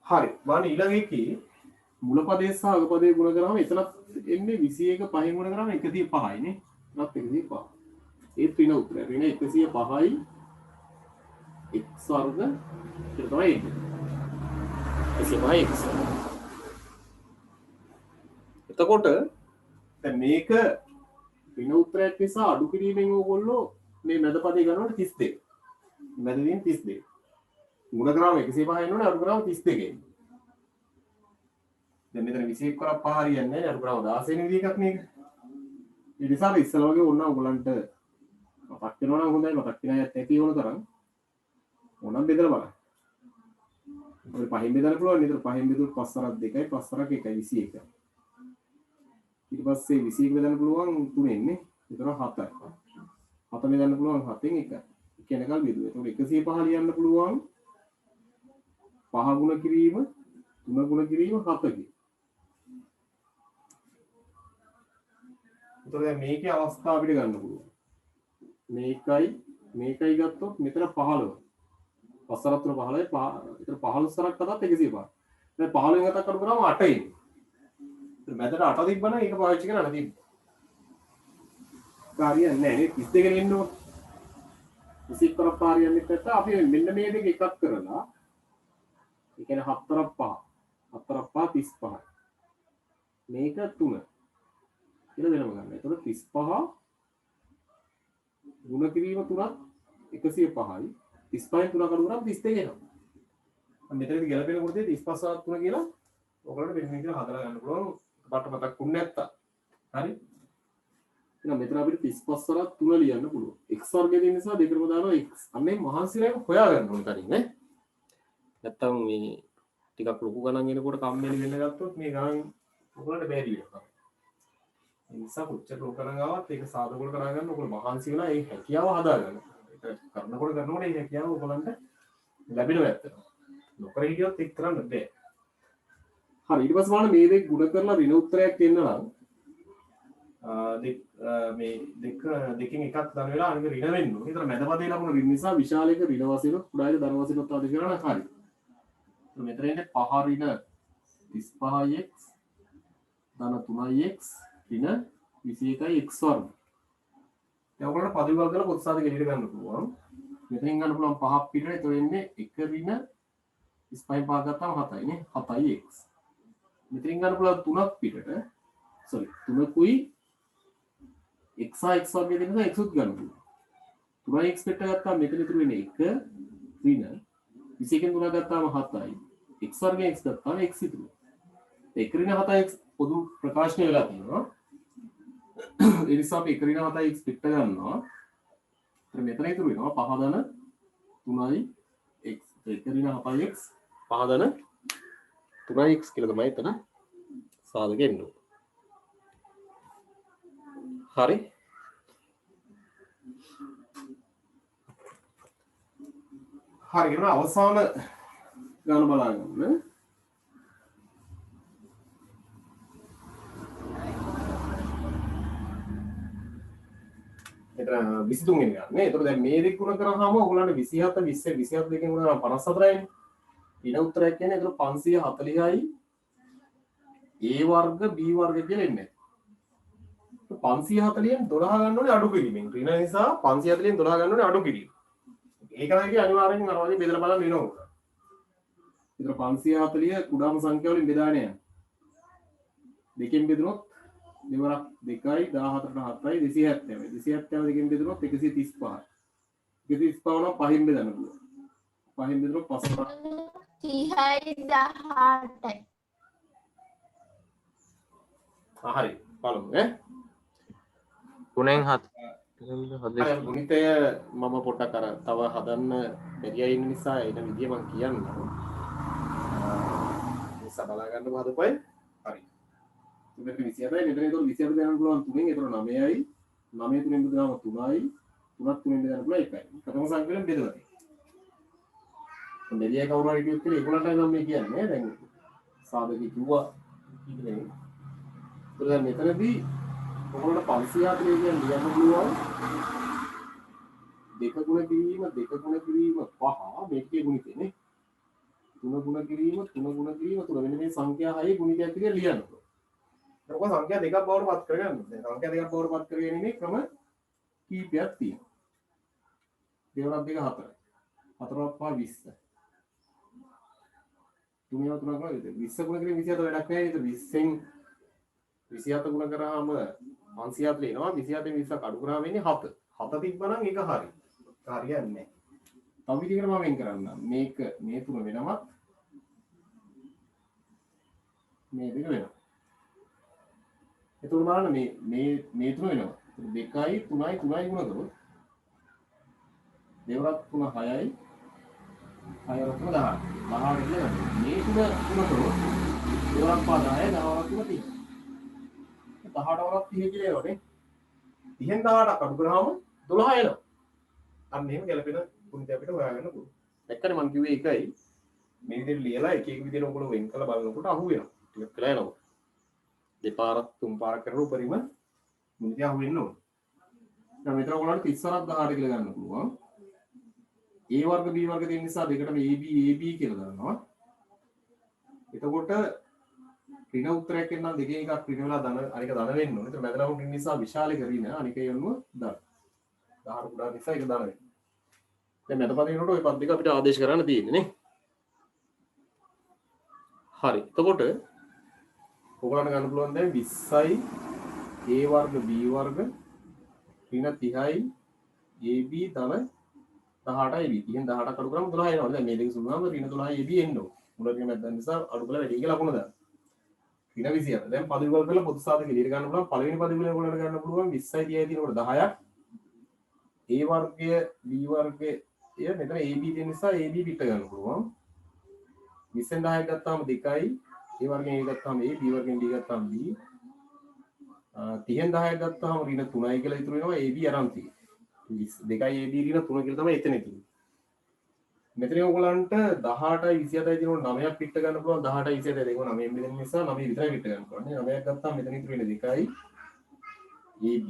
හරි. බලන්න ඊළඟ එකේ මුල පදේ සහ අග පදේ ගුණ කරාම එතනත් එන්නේ 21 5න් ගුණ කරාම 105යි නේ. එතනත් 105. ඒ ඍණ උත්තරය. ඍණ 105යි x වර්ග කියලා තමයි එන්නේ. 105x. එතකොට දැන් මේක ඍණ උත්තරයක් නිසා අඩු කිරීමෙන් ඕගොල්ලෝ මේ මැද පදේ ගන්නකොට 32. මැදදීන් 32. ගුණ කරාම 105 එනවනේ අඩු කරාම 32 එන්නේ. දැන් මෙතන 21 කරා 5 හරියන්නේ නැහැ අඩු කරාම 16 වෙනි විදිහ එකක් මේක. ඒ නිසා ඉස්සලා වගේ ඕන ඔයගලන්ට මතක් වෙනවා නම් හොඳයි මතක් වෙන අයත් ඇති ඕන තරම් ඕනම් බෙදලා බලන්න. ඔය පහෙන් බෙදන්න පුළුවන් නේද? පහෙන් බෙදුවොත් 5 සරක් 2යි 5 සරක් 1යි 21. ඊට පස්සේ 21 බෙදන්න පුළුවන් 3 න්නේ. ඒතර 7යි. 7 බෙදන්න පුළුවන් 7න් 1යි. කෙනකල් බෙදුවා. ඒතකොට 105 ලියන්න පුළුවන් 5 ගුණ කිරීම 3 ගුණ කිරීම 7කින්. ඒතකොට දැන් මේකේ අවස්ථාව අපිට ගන්න පුළුවන්. මේකයි ගත්තොත් මෙතන 15. 5 සරක් 3 15යි 5. ඒතර 15 සරක් හදත් 105. දැන් 15න් හතක් අඩු කරාම 8 එන්නේ. ඒතර මැදට 8 තිබ්බනම් ඒක පාවිච්චි කරන්න තිබ්බා. කාර්යයක් නැහැ නේ 32 ගෙන එන්න ඕන. 21 කරා පාරියන්නේ නැත්නම් අපි මෙන්න මේ දෙක එකක් කරලා ඒ කියන්නේ 7 5 35 මේක 3 කියලා වෙනම ගන්න. ඒතකොට 35 ගුණ කිරීම 3ක් 105යි 35න් 3 කඩු කරාම 32 එනවා. මෙතනදී ගැලපෙන කොටසේ 35 3 කියලා ඔයගොල්ලන්ට මෙන්න මේක හදලා ගන්න පුළුවන්. බට මතක් වුනේ නැත්තම්. හරි? එහෙනම් මෙතන අපිට 35 සරත් 3 ලියන්න පුළුවන්. x වර්ගය දෙන නිසා දෙකම දානවා x. අන්නේ මහන්සියලා හොයා ගන්න ඕන කලින් නේ. නැත්තම් මේ ටිකක් ලොකු ගණන් එනකොට කම්මැලි වෙන්න ගත්තොත් මේ ගණන් ඔයගොල්ලන්ට බැරි වෙනවා. ඒ නිසා කොච්චර ලොකු ගණන් ආවත් ඒක සාධකවල කරගන්න ඔයගොල්ලෝ මහන්සි වෙලා ඒ හැකියාව හදා ගන්න. ඒක කරනකොට ඒ හැකියාව ඔයගොල්ලන්ට ලැබෙනවා ඇත්තට. නොකර හිටියොත් ඒක කරන්න බෑ. හරි ඊට පස්සේ බලන්න මේ දෙක ගුණ කරලා ඍණ උත්තරයක් එන්න නම් මේ දෙකෙන් එකක් ධන වෙලා අනික ඍණ වෙන්න ඕනේ. ඒතර මැද පදේ ලකුණු ඍණ නිසා විශාල එක ඍණ වශයෙන් කුඩා එක ධන වශයෙන් උත්පාදනය කරනවා නම් හරි. මෙතන ඉන්නේ 5 ඍණ 35x ධන 3x ඍණ 21යි x වර්ග. දැන් ඔයගොල්ලන්ට පද විභාග කරලා පොත් සාධක එළියට ගන්න පුළුවන්. මෙතනින් ගන්න පුළුවන් 5ක් පිටට. ඒතර එන්නේ 1 ඍණ 35 පහ ගත්තාම 7යි නේ 7යි x. මෙතනින් ගන්න පුළුවන් 3ක් පිටට. sorry 3කුයි x x වර්ගය දෙන්න x උත් ගන්න පුළුවන්. 3x පිට ගත්තාම මෙතන ඉතුරු වෙන්නේ 1 ඍණ 21න් 3 ගත්තාම 7යි. x වර්ගයෙන් x ගත්තාම x ඉතුරු. 1 ඍණ 7x පොදු ප්‍රකාශනය වෙලා තියෙනවා. ඒ නිසා අපි 1 ඍණ 7x පිට ගන්නවා. ඒතර මෙතන ඉතුරු වෙනවා 5 ධන 3යි x. 1 ඍණ 7x 5 ධන 3x කියලා තමයි එතන සාධකෙ එන්නේ. හරි හරි කියන අවසාන ගාන බලන්න. එතන 23 වෙනි ගන්න නේ. ඒතකොට දැන් මේ දෙක ගුණ කරාම ඔයගොල්ලන්ට 27 20 27 දෙකෙන් ගුණ කරාම 54යිනේ. ඊට උත්තරයක් කියන්නේ ඒතර 540යි a වර්ග b වර්ග කියලා එන්නේ. 540න් 12 ගන්න ඕනේ අඩු කිරීමෙන්. ඍණ නිසා 540න් 12 ගන්න ඕනේ අඩු කිරීම. ඒක තමයි අනිවාර්යෙන් අර වගේ බෙදලා බලන්න වෙනවා. ඒතර 540 කුඩාම සංඛ්‍යාව වලින් බෙදාගෙන යන්න. දෙකෙන් බෙදුනොත් දෙවරක් 2යි 14ට 7යි 270. 270 දෙකෙන් බෙදුනොත් 135යි. 135 නම් පහෙන් බෙදන්න පුළුවන්. පහෙන් බෙදුනොත් 5 30යි 18යි. හරි බලමු ඈ. 3න් 7 ගුණිතය මම පොඩ්ඩක් අර තව හදන්න බැරිය ඉන්න නිසා එන විදිය මම කියන්නම්. ඉස්සා බලා ගන්න හදපොයි. හරි. මෙතන 27යි මෙතන ඒතකොට 27 දෙන්න පුළුවන් 3න් ඒතකොට 9යි 9 3න් බෙදුනම 3යි 3ක් 3න් බෙදන්න පුළුවන් 1යි. ප්‍රථම සංඛ්‍යාවෙන් බෙදලා තියෙනවා. දෙවියන් කවුරු හරි කිව්වොත් ඒගොල්ලන්ට නම් මේ කියන්නේ දැන් සාධක කිව්වා ඉන්නේ. ඒතකොට මෙතනදී ඔයගොල්ලන්ට 540 කියන ලියන්න පුළුවන් දෙක ගුණ කිරීම 5 මේකේ ගුණිතේ නේ 3 ගුණ කිරීම 3 ගුණ කිරීම 3 මෙන්න මේ සංඛ්‍යා 6 ගුණිතයක් විදිහට ලියන්න ඕනේ. ඒක සංඛ්‍යා දෙකක් බවට පත් කරගන්න. දැන් සංඛ්‍යා දෙකක් බවට පත් කරගෙන ඉන්නේ ක්‍රම කීපයක් තියෙනවා. දෙවරක් දෙක 4යි. 4ක් 5 20. තුනේව 3ක් වගේ 20 ගුණ කිරීම 27 වැඩක් නැහැ නේද 20න් 27 ගුණ කරාම 540 එනවා 27 20 අඩු කරාම වෙන්නේ 7 7 තිබ්බනම් ඒක හරි හරියන්නේ නැහැ තව විදිහකට මම වෙන් කරන්නම් මේක මේ තුන වෙනවත් මේ දෙක වෙනවා එතකොට බලන්න මේ තුන වෙනවා 2යි 3යි 3යි ගුණ කරොත් දෙවරක් 3 6යි 6 3 10 18 කියලා මේ තුන ගුණ කරොත් දෙවරක් 5 10 10වරක් 3 30 18 වරක් 30 කියලා එනවනේ 30න් 18ක් අඩු කරාම 12 එනවා අන්න එහෙම ගැලපෙන කුණිත අපිට හොයාගන්න පුළුවන් දැක්කනේ මම කිව්වේ ඒකයි මේ විදිහට ලියලා එක එක විදිහට ඔයගොල්ලෝ වෙන් කරලා බලනකොට අහු වෙනවා ටිකක් වෙලා යනවා දෙපාරක් තුන් පාරක් කරලා උපරිම මුලික අහු වෙන්න ඕන දැන් මෙතන ඔයගොල්ලන්ට 30 වරක් 18 කියලා ගන්න පුළුවන් A වර්ග B වර්ග තියෙන නිසා දෙකටම AB කියලා දානවා එතකොට ඍණ උත්තරයක් එන්නම් දෙකේ එකක් ඍණ වෙලා ධන අනික ධන වෙන්න ඕනේ. ඒතර මැදලා උන් නිසා විශාලික ඍණ අනික යනුව ධන. 10 කුඩා නිසා ඒක ධන වෙනවා. දැන් මැද පද වෙනකොට ওই පද දෙක අපිට ආදේශ කරන්න තියෙන්නේ නේ. හරි. එතකොට ඔයගොල්ලන්ට ගන්න පුළුවන් දැන් 20යි A වර්ග B වර්ග ඍණ 30යි AB ධන 18යි B. 30න් 18ක් අඩු කරාම 12 එනවා. දැන් මේ දෙක සුළුවම ඍණ 12යි AB එන්න ඕනේ. මුලින්ම මැදන් නිසා අඩු කරලා වැඩි කියලා ලකුණ දාන්න. ඍණ 27. දැන් පද විකල්ප වල පොදු සාධක එළියට ගන්න පුළුවන්. පළවෙනි පද විකල්ප වලට ගන්න පුළුවන් 20යි 30යි තියෙනකොට 10ක්. A වර්ගය B වර්ගය මෙතන AB තියෙන නිසා AB පිට ගන්න පුළුවන්. 20න් 10ක් ගත්තාම 2යි. A වර්ගයෙන් A ගත්තාම A B වර්ගයෙන් D ගත්තාම B. 30න් 10ක් ගත්තාම ඍණ 3යි කියලා ඉතුරු වෙනවා AB අරන් තියෙන්නේ. 2යි AB ඍණ 3 කියලා තමයි එතන තියෙන්නේ. මෙතන ඔයගලන්ට 18යි 27යි දිනවල 9ක් පිට ගන්න පුළුවන් 18යි 27යි දෙකම 9 මිලියන නිසා 9 විතරයි පිට ගන්න පුළුවන් නේ 9ක් ගත්තාම මෙතන ඉතුරු වෙන්නේ 2යි AB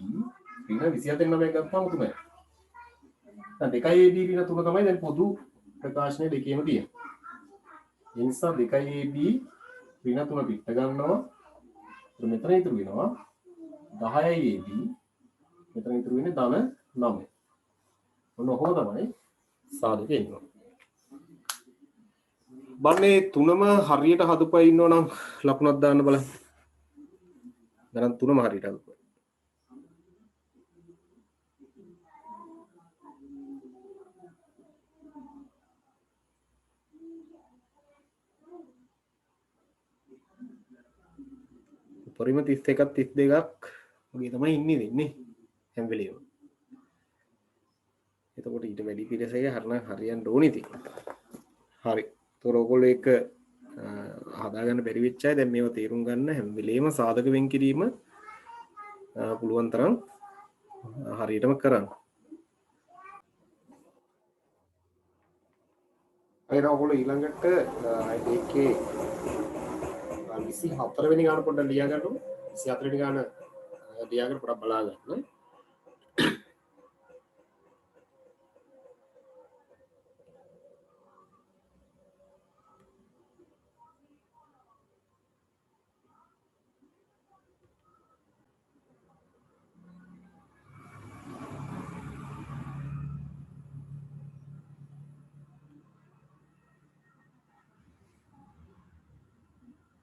ඍණ 27න් 9ක් ගත්තාම 3යි දැන් 2යි AB ඍණ 3 තමයි දැන් පොදු ප්‍රකාශනයේ දෙකේම තියෙන්නේ ඒ නිසා 2යි AB ඍණ 3 පිට ගන්නවා මෙතන ඉතුරු වෙනවා 10යි AB මෙතන ඉතුරු වෙන්නේ ධන 9 ඔන්න ඔහොම තමයි සාධකේ ඉන්නවා බන්නේ තුනම හරියට හදුපයි ඉන්නවනම් ලකුණක් දාන්න බලන්න. ගණන් තුනම හරියට හදුපයි. උපරිම 31ක් 32ක් වගේ තමයි ඉන්නේ වෙන්නේ හැම වෙලේම. එතකොට ඊට වැඩි පිටසක හරියන්න ඕනේ ඉතින්. හරි. ඔයගොල්ලෝ එක හදාගන්න බැරි වෙච්ච අය දැන් මේව තේරුම් ගන්න හැම වෙලේම සාධක වෙන් කිරීම පුළුවන් තරම් හරියටම කරන්න. අයින ඔයගොල්ලෝ ඊළඟට ඒකේ 24 වෙනි ගාන පොඩ්ඩක් ලියා ගන්නකො. 24 වෙනි ගාන ලියාගෙන පොඩ්ඩක් බලා ගන්න.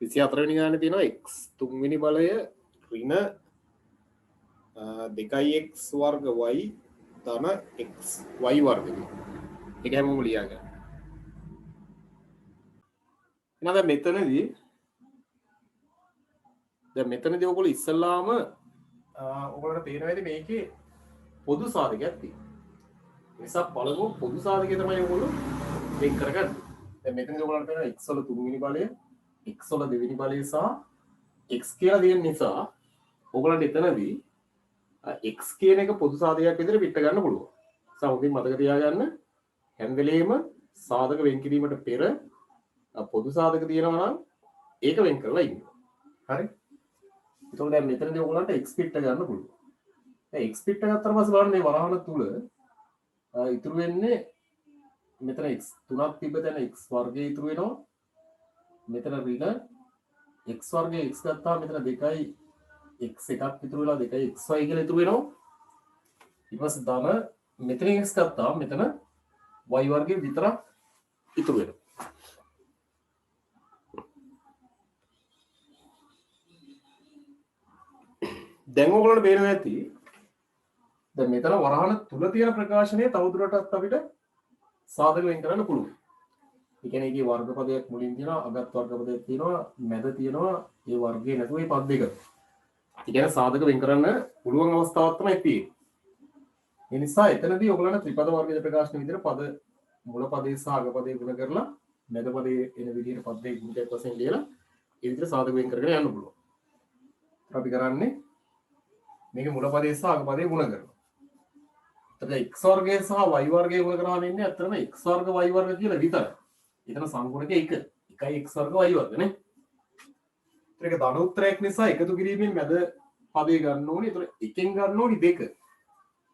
විසි අතරවෙනි ගාන තියෙනවා x තුන්වෙනි බලය ඍණ 2x වර්ග y ධන x y වර්ග ඒක හැමෝම ලියා ගන්න. එහෙනම් දැන් මෙතනදී ඔයගොල්ලෝ ඉස්සල්ලාම ඔයගොල්ලන්ට තේරෙනවා ඇති මේකේ පොදු සාධකයක් තියෙනවා. ඒ නිසා පළමුව පොදු සාධකය තමයි ඔයගොල්ලෝ වෙන් කරගන්නේ. දැන් මෙතනදී ඔයගොල්ලන්ට තේරෙනවා x වල තුන්වෙනි බලය x වල දෙවෙනි බලය සහ x කියලා දෙන නිසා ඔයගොල්ලන්ට එතනදී x කියන එක පොදු සාධකයක් විදිහට පිට ගන්න පුළුවන්. සමුදින් මතක තියාගන්න හැම වෙලේම සාධක වෙන් කිරීමට පෙර පොදු සාධක තියෙනවා නම් ඒක වෙන් කරලා ඉන්න. හරි? එතකොට දැන් මෙතනදී ඔයගොල්ලන්ට x පිට ගන්න පුළුවන්. දැන් x පිට ගත්තාම පස්සේ බලන්න මේ වරහන තුල ඉතුරු වෙන්නේ මෙතන x 3ක් තිබ්බ තැන x වර්ගය ඉතුරු වෙනවා. මෙතන ඍණ x වර්ගයේ x ගත්තාම මෙතන 2යි x එකක් ඉතුරු වෙලා 2යි xy කියලා ඉතුරු වෙනවා. ඊට පස්සේ ධන මෙතන x ගත්තාම මෙතන y වර්ගයේ විතරක් ඉතුරු වෙනවා. දැන් ඔයගොල්ලන්ට පේනවා ඇති දැන් මෙතන වරහන තුල තියෙන ප්‍රකාශනය තවදුරටත් අපිට සාධක වෙන් කරන්න පුළුවන්. ඒ කියන්නේ ඒකේ වර්ගපදයක් මුලින් තියෙනවා, අගත් වර්ගපදයක් තියෙනවා, මැද තියෙනවා, ඒ වර්ගයේ නැතුව මේ පද දෙක. ඒ කියන්නේ සාධක වෙන් කරන්න පුළුවන් අවස්ථාවක් තමයි තියෙන්නේ. ඒ නිසා එතනදී ඔයගොල්ලන්ට ත්‍රිපද වර්ගයේ ප්‍රකාශන විදිහට පද මුල පදේ සහ අග පදේ ගුණ කරලා මැද පදේ එන විදිහට පද දෙක ගුණයක් වශයෙන් ලියලා ඒ විදිහට සාධක වෙන් කරගෙන යන්න පුළුවන්. අපි කරන්නේ මේක මුල පදේ සහ අග පදේ ගුණ කරනවා. එතකොට x වර්ගය සහ y වර්ගය ගුණ කරාම ඉන්නේ අතරම x වර්ග y වර්ග කියලා විතරයි. එතන සංගුණක 1. 1යි x වර්ග y වර්ග නේ. ඒක ධන උත්තරයක් නිසා එකතු කිරීමෙන් මැද පදේ ගන්න ඕනේ. ඒතර එකෙන් ගන්න ඕනේ 2.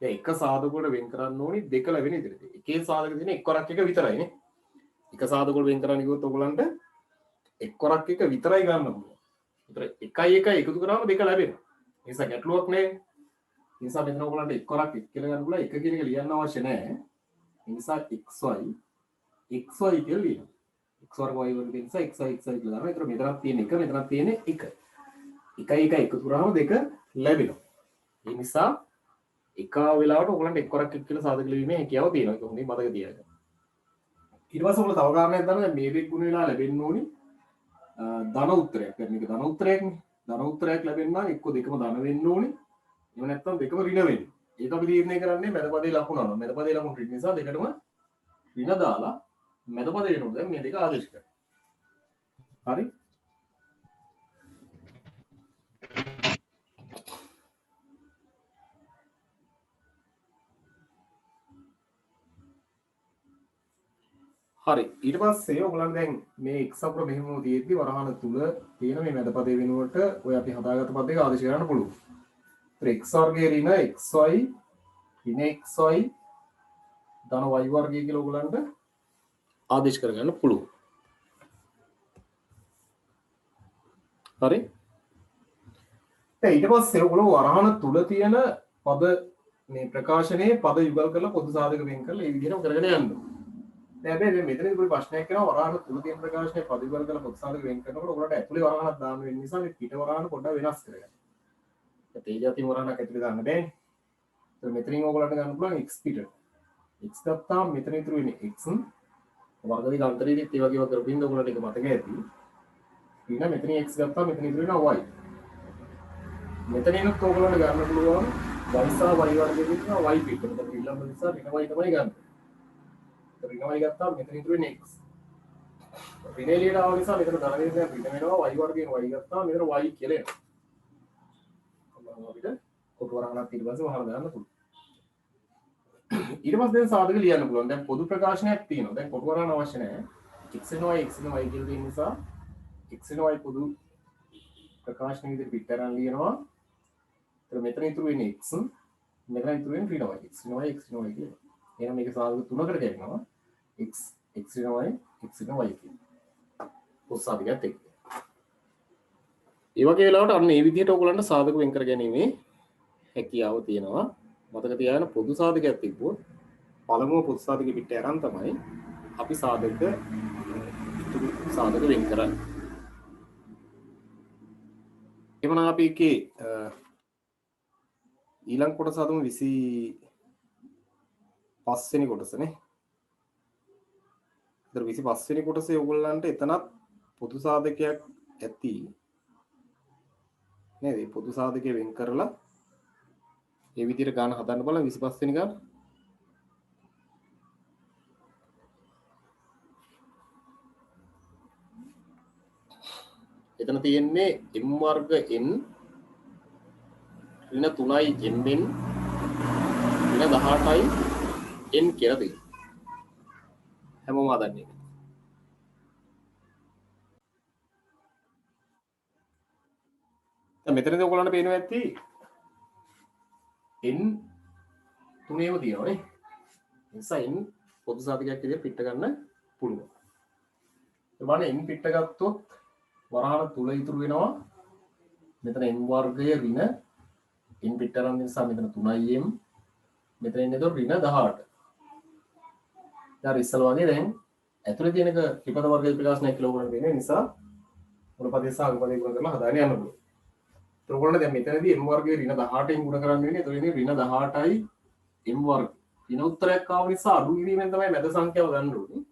දැන් එක සාධකවල වෙන් කරන්න ඕනේ 2 ලැබෙන විදිහට. එකේ සාධක තියෙන එක් වරක් එක විතරයි නේ. එක සාධකවල වෙන් කරන්න කිව්වොත් ඔයගලන්ට එක් වරක් එක විතරයි ගන්න පුළුවන්. ඒතර 1යි 1යි එකතු කරාම 2 ලැබෙනවා. ඒ නිසා ගැටලුවක් නෑ. ඒ නිසා මෙතන ඔයගලන්ට එක් වරක් එක් කියලා ගන්න පුළුවන්. එක කියන එක ලියන්න අවශ්‍ය නෑ. ඒ නිසා xy කියලා ලියනවා. x වර්ග y වර්ග නිසා xy කියලා දානවා. ඒතර මෙතනක් තියෙන 1 මෙතනක් තියෙන 1. 1යි 1යි එකතු කරාම 2 ලැබෙනවා. ඒ නිසා එක වෙලාවට ඔයගලන්ට එක් වරක් එක් කියලා සාධක ලිවීමේ හැකියාව තියෙනවා. ඒක හොඳින් මතක තියාගන්න. ඊට පස්සේ ඔයගොල්ලෝ තව කාරණයක් දන්නවා මේ දෙක ගුණ වෙලා ලැබෙන්න ඕනි ධන උත්තරයක්. දැන් මේක ධන උත්තරයක්නේ. ධන උත්තරයක් ලැබෙන්න නම් එක්ක දෙකම ධන වෙන්න ඕනි. එහෙම නැත්නම් දෙකම ඍණ වෙන්න. ඒක අපි තීරණය කරන්නේ මැද පදේ ලකුණ අනුව. මැද පදේ ලකුණ ඍණ නිසා දෙකටම ඍණ දාලා මැද පදේ වෙනුවට දැන් මේ දෙක ආදේශ කරනවා. හරි? හරි ඊට පස්සේ ඔයගොල්ලන් දැන් මේ x අකුර මෙහෙම තියෙද්දි වරහන තුල තියෙන මේ මැද පදේ වෙනුවට ඔය අපි හදාගත්ත පද දෙක ආදේශ කරන්න පුළුවන්. ඒතර x වර්ගයේ ඍණ xy ඍණ xy ධන y වර්ගය කියලා ඔයගොල්ලන්ට ආදේශ කරගන්න පුළුවන්. හරි. දැන් ඊට පස්සේ ඔයගොල්ලෝ වරහන තුල තියෙන පද මේ ප්‍රකාශනයේ පද යුගල් කරලා පොදු සාධක වෙන් කරලා ඒ විදිහටම කරගෙන යන්න ඕනේ. හැබැයි මෙතනදී පොඩි ප්‍රශ්නයක් එනවා වරහන තුල තියෙන ප්‍රකාශනයේ පද යුගල් කරලා පොදු සාධක වෙන් කරනකොට ඔයගොල්ලන්ට ඇතුලේ වරහනක් දාන්න වෙන නිසා මේ පිට වරහන පොඩ්ඩක් වෙනස් කරගන්න. ඒ જાති වරහනක් ඇතුලේ දාන්න බෑනේ. ඒක මෙතනින් ඔයගොල්ලන්ට ගන්න පුළුවන් x පිට. x ගත්තාම මෙතන ඉතුරු වෙන්නේ x වර්ගදී අන්තරයේදීත් ඒ වගේම කරපින්ද ඔයගොල්ලන්ට ඒක මතක ඇති. ඊළඟ මෙතන x ගත්තාම මෙතන ඉතුරු වෙනවා y. මෙතනිනුත් ඔයගොල්ලන්ට ගන්න පුළුවන් y සහ y වර්ගයේ තියෙනවා y පිට. ඒක ඊළඟ නිසා ඍණ y තමයි ගන්න. ඍණ y ගත්තාම මෙතන ඉතුරු වෙන්නේ x. ඍණ එළියට ආව නිසා මෙතන ධන වේගයක් ඍණ වෙනවා y වර්ගයෙන් y ගත්තාම මෙතන y කියලා එනවා. අපිට කොටු වරහනක් ඊට පස්සේ වහලා දාන්න පුළුවන්. ඊට පස්සේ දැන් සාධක ලියන්න පුළුවන්. දැන් පොදු ප්‍රකාශනයක් තියෙනවා. දැන් කොටු වරහන අවශ්‍ය නැහැ. x and y කියලා තියෙන නිසා x and y පොදු ප්‍රකාශන විදිහට පිට කරන් ලියනවා. ඒතර මෙතන ඉතුරු වෙන්නේ x මෙතන ඉතුරු වෙන්නේ ඍණ y. x and y කියලා. එහෙනම් මේක සාධක තුනකට කැඩෙනවා. x and y කියලා. පොදු සාධකයක් එක්ක. ඒ වගේ වෙලාවට අන්න මේ විදිහට ඔයගොල්ලන්ට සාධක වෙන් කර ගැනීමේ හැකියාව තියෙනවා. මතක තියාගන්න පොදු සාධකයක් තිබ්බොත් පළමුව පොදු සාධකෙ පිට අරන් තමයි අපි සාධක වෙන් කරන්නේ. එමනම් අපි එකේ ඊළඟ කොටස අදමු 25 වෙනි කොටසනේ. ඒතර 25 වෙනි කොටසේ ඔයගොල්ලන්ට එතනත් පොදු සාධකයක් ඇති නේද? මේ පොදු සාධකය වෙන් කරලා ඒ විදිහට ගාන හදන්න බලන්න 25 වෙනි ගාන. එතන තියෙන්නේ m වර්ග n ඍණ 3යි m n ඍණ 18යි n කියලා තියෙනවා. හැමෝම හදන්නේ. දැන් මෙතනදී ඔයගොල්ලන්ට පේනවා ඇති n තුනේම තියෙනවානේ. නිසා n පොදු සාධකයක් විදිහට පිට ගන්න පුළුවන්. ඒ වගේ n පිට ගත්තොත් වරහන තුල ඉතුරු වෙනවා මෙතන n වර්ගය ඍණ n පිට කරන නිසා මෙතන 3m මෙතන ඉන්නේ તો ඍණ 18. ඊට ඉස්සෙල්ලා වගේ දැන් ඇතුලේ තියෙනක ත්‍රිපද වර්ගයේ ප්‍රකාශනයක් කියලා උගලන වෙන නිසා මුල පදේ සහ අග පදේ ගුණ කරලා හදාගෙන යන්න පුළුවන්. ඔයගොල්ලෝ දැන් මෙතනදී m වර්ගයේ ඍණ 18න් ගුණ කරන්න වෙන්නේ. එතකොට ඉන්නේ ඍණ 18යි m වර්ග. ඍණ උත්තරයක් ආව නිසා අඩු කිරීමෙන් තමයි මැද සංඛ්‍යාව ගන්න ඕනේ.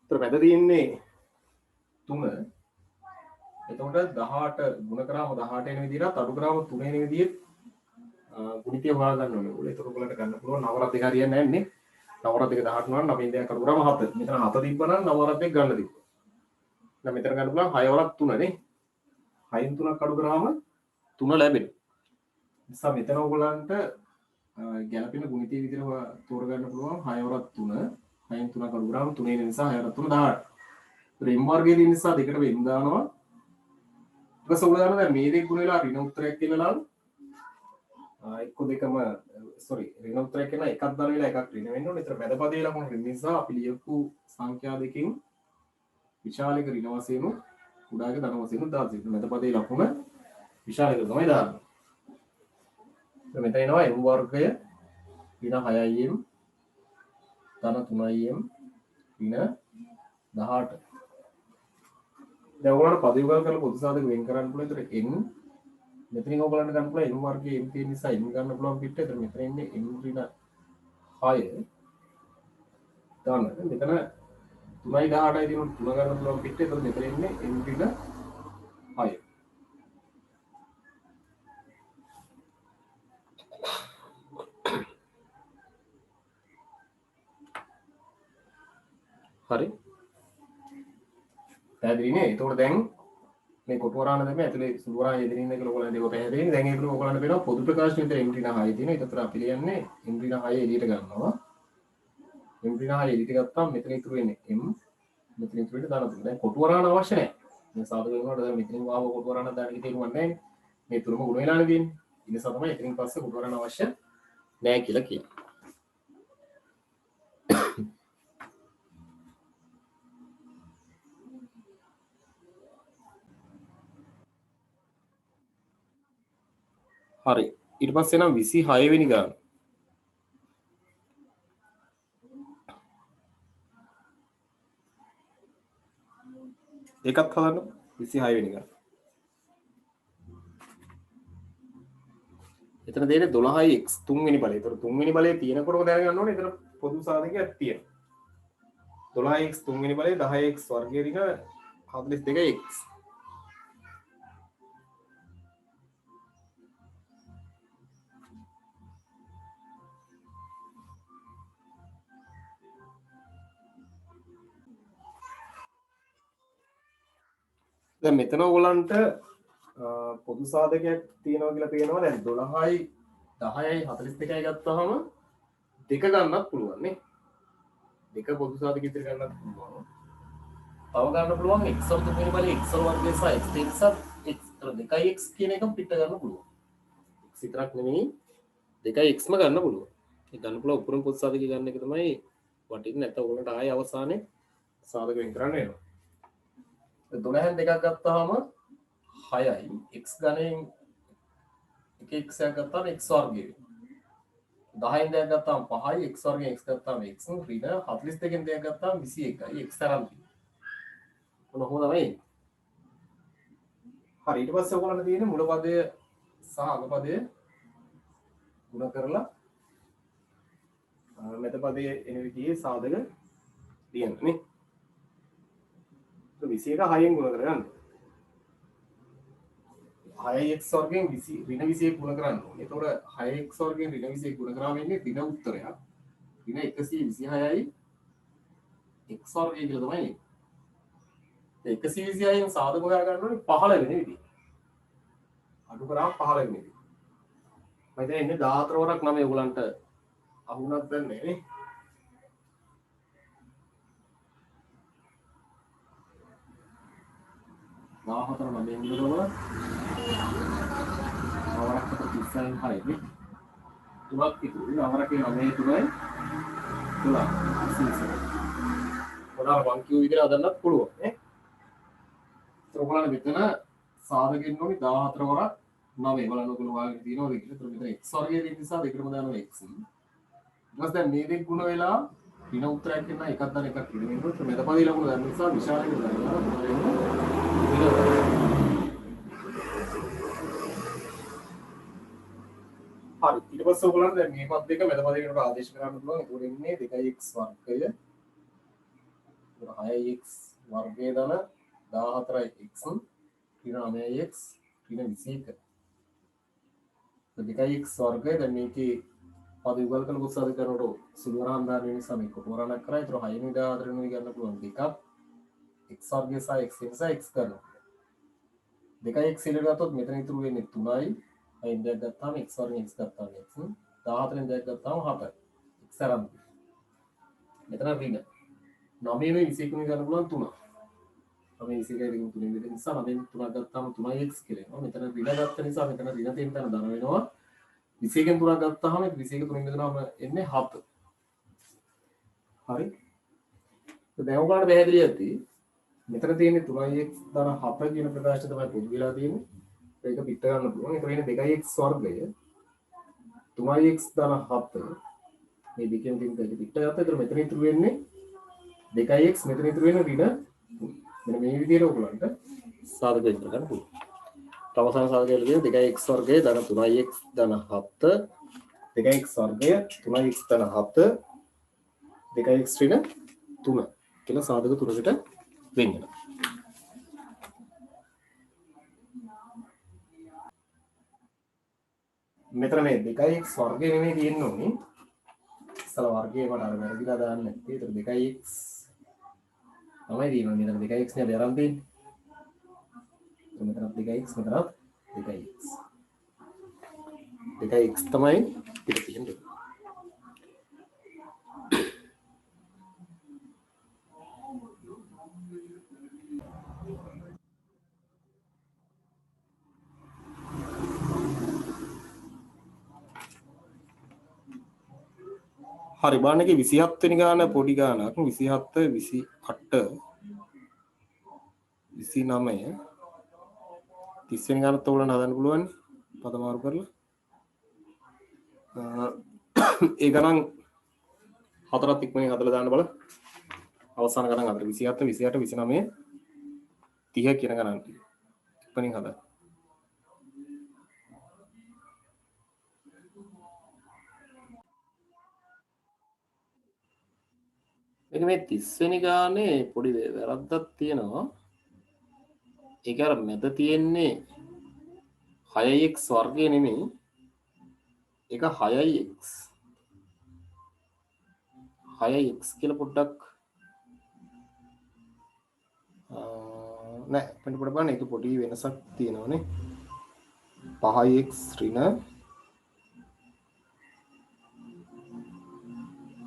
ඒතර මැද තියෙන්නේ 3. එතකොට 18 ගුණ කරාම 18 වෙන විදිහට අඩු කරාම 3 වෙන විදිහට ගුණිතය හොයා ගන්න ඕනේ. ඔයගොල්ලෝ ඒතර ඔයගොල්ලන්ට ගන්න පුළුවන් නවරත් දෙක හරියන්නේ නැහැ නේ. නවරත් දෙක 18 වුණා නම් 9 දෙයක් අඩු කරාම 7. මෙතන 7 තිබ්බනම් නවරත් දෙක ගන්න තිබ්බා. දැන් මෙතන ගන්න පුළුවන් 6 වරක් 3 නේ. 6න් 3ක් අඩු කරාම 3 ලැබෙනවා. නිසා මෙතන ඔයගොල්ලන්ට ගැළපෙන ගුණිතය විදිහට තෝරගන්න පුළුවන් 6 වරක් 3. 6න් 3ක් අඩු කරාම 3 වෙන නිසා 6 වරක් 3 18. ඒතර m වර්ගයේ තියෙන නිසා දෙකට වෙන් දානවා. ඊට පස්සේ ඔයගොල්ලෝ දැන් මේ දෙක ගුණ වෙලා ඍණ උත්තරයක් කියලා නම් එක්ක දෙකම ඍණ උත්තරයක් කියන එකක් දාන වෙලා එකක් ඍණ වෙන්න ඕනේ. ඒතර මැද පදේ ලකුණු ඍණ නිසා අපි ලියපු සංඛ්‍යා දෙකකින් විශාල එක ඍණ වශයෙන් කුඩා එක ධන වශයෙන් දාලා තියෙනවා. මැද පදේ ලකුණ විශාල එක තමයි දාන්නේ. ඒතර මෙතන එනවා m වර්ගය ඍණ 6im ධන 3im ඍණ 18. දැන් ඔයගොල්ලන්ට පද යුගල් කරලා පොදු සාධක වෙන් කරන්න පුළුවන්. ඒතර n මෙතනින් ඔයගොල්ලන්ට ගන්න පුළුවන් m වර්ගයේ m තියෙන නිසා m ගන්න පුළුවන් පිට. ඒතර මෙතන ඉන්නේ m ඍණ 6 දාන්න. මෙතන 3යි 18යි තියෙන 3 ගන්න පුළුවන් පිට. ඒතර මෙතන ඉන්නේ m ඍණ 6. හරි. පැහැදිලිනේ. ඒතකොට දැන් මේ කොටු වරාන දෙමේ ඇතුලේ සුළු වරාන යෙදෙන ඉන්න කියලා ඔයගොල්ලන් දෙක පැහැදිලිනේ. දැන් ඒක ඔයගොල්ලන්ට පේනවා පොදු ප්‍රකාශන විතර m ඍණ 6 තියෙනවා. ඒතර අපි ලියන්නේ m ඍණ 6 එළියට ගන්නවා. m ඍණ 6 එළියට ගත්තාම මෙතන ඉතුරු වෙන්නේ m මෙතන ඉතුරු වෙන්නේ දාන තුන. දැන් කොටු වරාන අවශ්‍ය නැහැ. මේ සාධක වෙනකොට දැන් මෙතනින් වාව කොටු වරාන දාන්න තේරුම් නැහැ. මේ තුනම ගුණ වෙලානේ තියෙන්නේ. ඒ නිසා තමයි එතනින් පස්සේ කොටු වරාන අවශ්‍ය නැහැ කියලා කියන්නේ. හරි. ඊට පස්සේ නම් 26 වෙනි ගාන. ඒකත් හදන්න 26 වෙනි ගාන. එතන දෙන්නේ 12x 3 වෙනි බලය. ඒතර 3 වෙනි බලය තියෙනකොටම දැනගන්න ඕනේ එතන පොදු සාධකයක් තියෙනවා. 12x 3 වෙනි බලය 10x වර්ගය ඍණ 42x. දැන් මෙතන ඔයගලන්ට පොදු සාධකයක් තියෙනවා කියලා පේනවා. දැන් 12යි 10යි 42යි ගත්තාම දෙක ගන්නත් පුළුවන් නේ. දෙක පොදු සාධක ඉදිරි ගන්නත් පුළුවන්. තව ගන්න පුළුවන් x වර්ග වෙන බලය x වර්ගය සහ x නිසා x 2x කියන එක පිට ගන්න පුළුවන්. x විතරක් නෙමෙයි 2xම ගන්න පුළුවන්. ඒ ගන්න පුළුවන් උපරිම පොදු සාධක ගන්න එක තමයි වටින්නේ. නැත්නම් ඔයගලන්ට ආයේ අවසානයේ සාධක වෙන් කරන්න වෙනවා. 12න් දෙකක් ගත්තාම 6යි x ගණයෙන් 1x එකක් ගත්තාම x වර්ගය වෙනවා. 10න් දෙකක් ගත්තාම 5යි x වර්ගයෙන් x ගත්තාම x ඍණ 42න් දෙකක් ගත්තාම 21යි x තරම් තියෙනවා. කොහොමද මේ? හරි. ඊට පස්සේ ඔයගොල්ලන්ට තියෙන්නේ මුල පදය සහ අග පදය ගුණ කරලා මෙත පදයේ එන විදිහේ සාධක ලියන්න නේ. 21 6න් ගුණ කරගන්න. 6x වර්ගයෙන් 20 ඍණ 21 ගුණ කරන්න ඕනේ. එතකොට 6x වර්ගයෙන් ඍණ 21 ගුණ කරාම එන්නේ ඍණ උත්තරයක්. ඍණ 126යි x වර්ගය කියලා තමයි එන්නේ. 126න් සාධක හොයා ගන්න ඕනේ 15 වෙනි විදිහ. අඩු කරාම 15 වෙනි විදිහ. මම දැන් ඉන්නේ 14 වරක් 9 ඔයගලන්ට අහුණක් දැන්නේ නේ. 14 9 ඉඳලා අවරක් 30න් හරියි. තුනක් ඉතුරුයි. අවරකේ 9 තුනයි 13. පොඩා වන් කියු විදිහට හදන්නත් පුළුවන් නේ. ඒක ඔයගොල්ලෝ මෙතන සාධකෙන්න ඕනි 14 වරක් 9 බලන්න ඔයගොල්ලෝ වාගේ තියෙනවද කියලා. ඒතර මෙතන x වර්ගයේ තියෙන නිසා දෙකම දානවා x. ඊට දැන් මේ දෙක ගුණ වෙලා ඍණ උත්තරයක් දෙන්න එකක් දාන එකක් ඍණ වෙනවා. ඒක මෙතපදී ලකුණු ගන්න නිසා විශාල එක දානවා. පස්සේ ඔයගොල්ලන්ට දැන් මේ පද දෙක මැද පදයකට ආදේශ කරන්න පුළුවන්. ඒක වෙන්නේ 2x වර්ගය 6x වර්ගය ධන 14x ඍණ 9x ඍණ 21. 2x වර්ගය දැන් මේකේ පද යුගල් කරන උත්සාහ කරනකොට සුළු වරහන් දාන නිසා මේක කොටු වරණක් කරා. ඒතර 6 වෙනි 14 වෙනි ගන්න පුළුවන් දෙකක් x වර්ගය සහ x නිසා x කරනවා. 2x ඉලට ගත්තොත් මෙතන ඉතුරු වෙන්නේ 3යි. 5 දෙයක් ගත්තාම x වර්ගයෙන් x ගත්තාම x 14න් දෙයක් ගත්තාම 7යි. x අරන් මෙතන ඍණ 9 වෙනි 21 වෙනි ගන්න පුළුවන් 3. 9 21 රින් 3 වෙනි නිසා 9න් 3ක් ගත්තාම 3x කියලා එනවා. මෙතන ඍණ ගත්ත නිසා මෙතන ඍණ තියෙන තැන ධන වෙනවා. 21න් 3ක් ගත්තාම 21 3න් බෙදනවාම එන්නේ 7. හරි. දැන් ඔයාලට පැහැදිලි ඇති. මෙතන තියෙන්නේ 3x ධන 7 කියන ප්‍රකාශය තමයි පොදු වෙලා තියෙන්නේ. ඒක පිට ගන්න පුළුවන්. ඒක වෙන්නේ 2x වර්ගය 3x ධන 7 මේ දෙකෙන් තියෙන දෙක පිට ගත්තා. ඒතර මෙතන ඉතුරු වෙන්නේ 2x මෙතන ඉතුරු වෙන ඍණ මෙන්න මේ විදිහට ඔයගලන්ට සාධක ඉදර ගන්න පුළුවන්. අවසාන සාධකය කියන්නේ 2x වර්ගය ධන 3x ධන 7 2x වර්ගය 3x ධන 7 2x ඍණ 3 කියලා සාධක තුනකට වෙන් වෙනවා. මෙතන මේ 2x වර්ගය නෙමෙයි තියෙන්න ඕනේ. ඉස්සලා වර්ගය මට අර වැරදිලා දාන්න නැත්තේ. ඒතර 2x තමයි තියෙන්නේ. මෙතන 2x නේ අපි අරන් තියෙන්නේ. මෙතන 2x මෙතනත් 2x. 2x තමයි පිට තියෙන්නේ. හරි බලන්න එකේ 27 වෙනි ගාන පොඩි ගානක් 27 28 29 30 වෙනි ගානත් ඔයගොල්ලන්ට හදන්න පුළුවන් පද මාරු කරලා ඒ ගණන් හතරත් ඉක්මනින් හදලා දාන්න බලන්න අවසාන ගණන් අතර 27 28 29 30 කියන ගණන් ඉක්මනින් හදන්න මේක මේ 30 වෙනි ගානේ පොඩි වැරද්දක් තියෙනවා. ඒක අර මැද තියෙන්නේ 6x වර්ගය නෙමෙයි. ඒක 6x. 6x කියලා පොඩ්ඩක් නෑ පොඩි බලන්න ඒක පොඩි වෙනසක් තියෙනවානේ. 5x ඍණ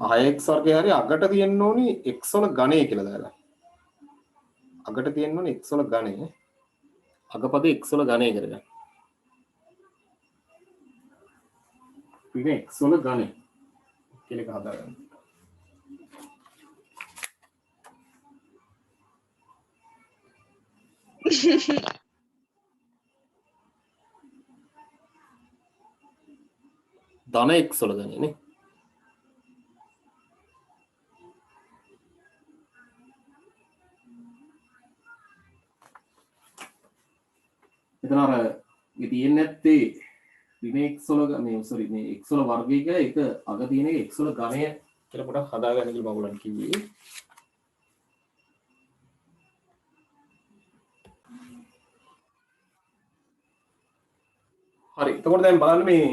6x වර්ගය හරි අගට තියෙන්න ඕනි x වල ඝනය කියලා දාලා. අගට තියෙන්න ඕනි x වල ඝනය. අගපද x වල ඝනය කරගන්න. ඊට x වල ඝනය කියලා එක හදාගන්න. ධන x වල ඝනය නේ. එතන අර මේ තියෙන්නේ නැත්තේ ඍණ x වල මේ සෝරි මේ x වල වර්ගය කියලා ඒක අග තියෙන එක x වල ඝනය කියලා පොඩක් හදාගන්න කියලා මම ඔයගලන්ට කිව්වේ. හරි. එතකොට දැන් බලන්න මේ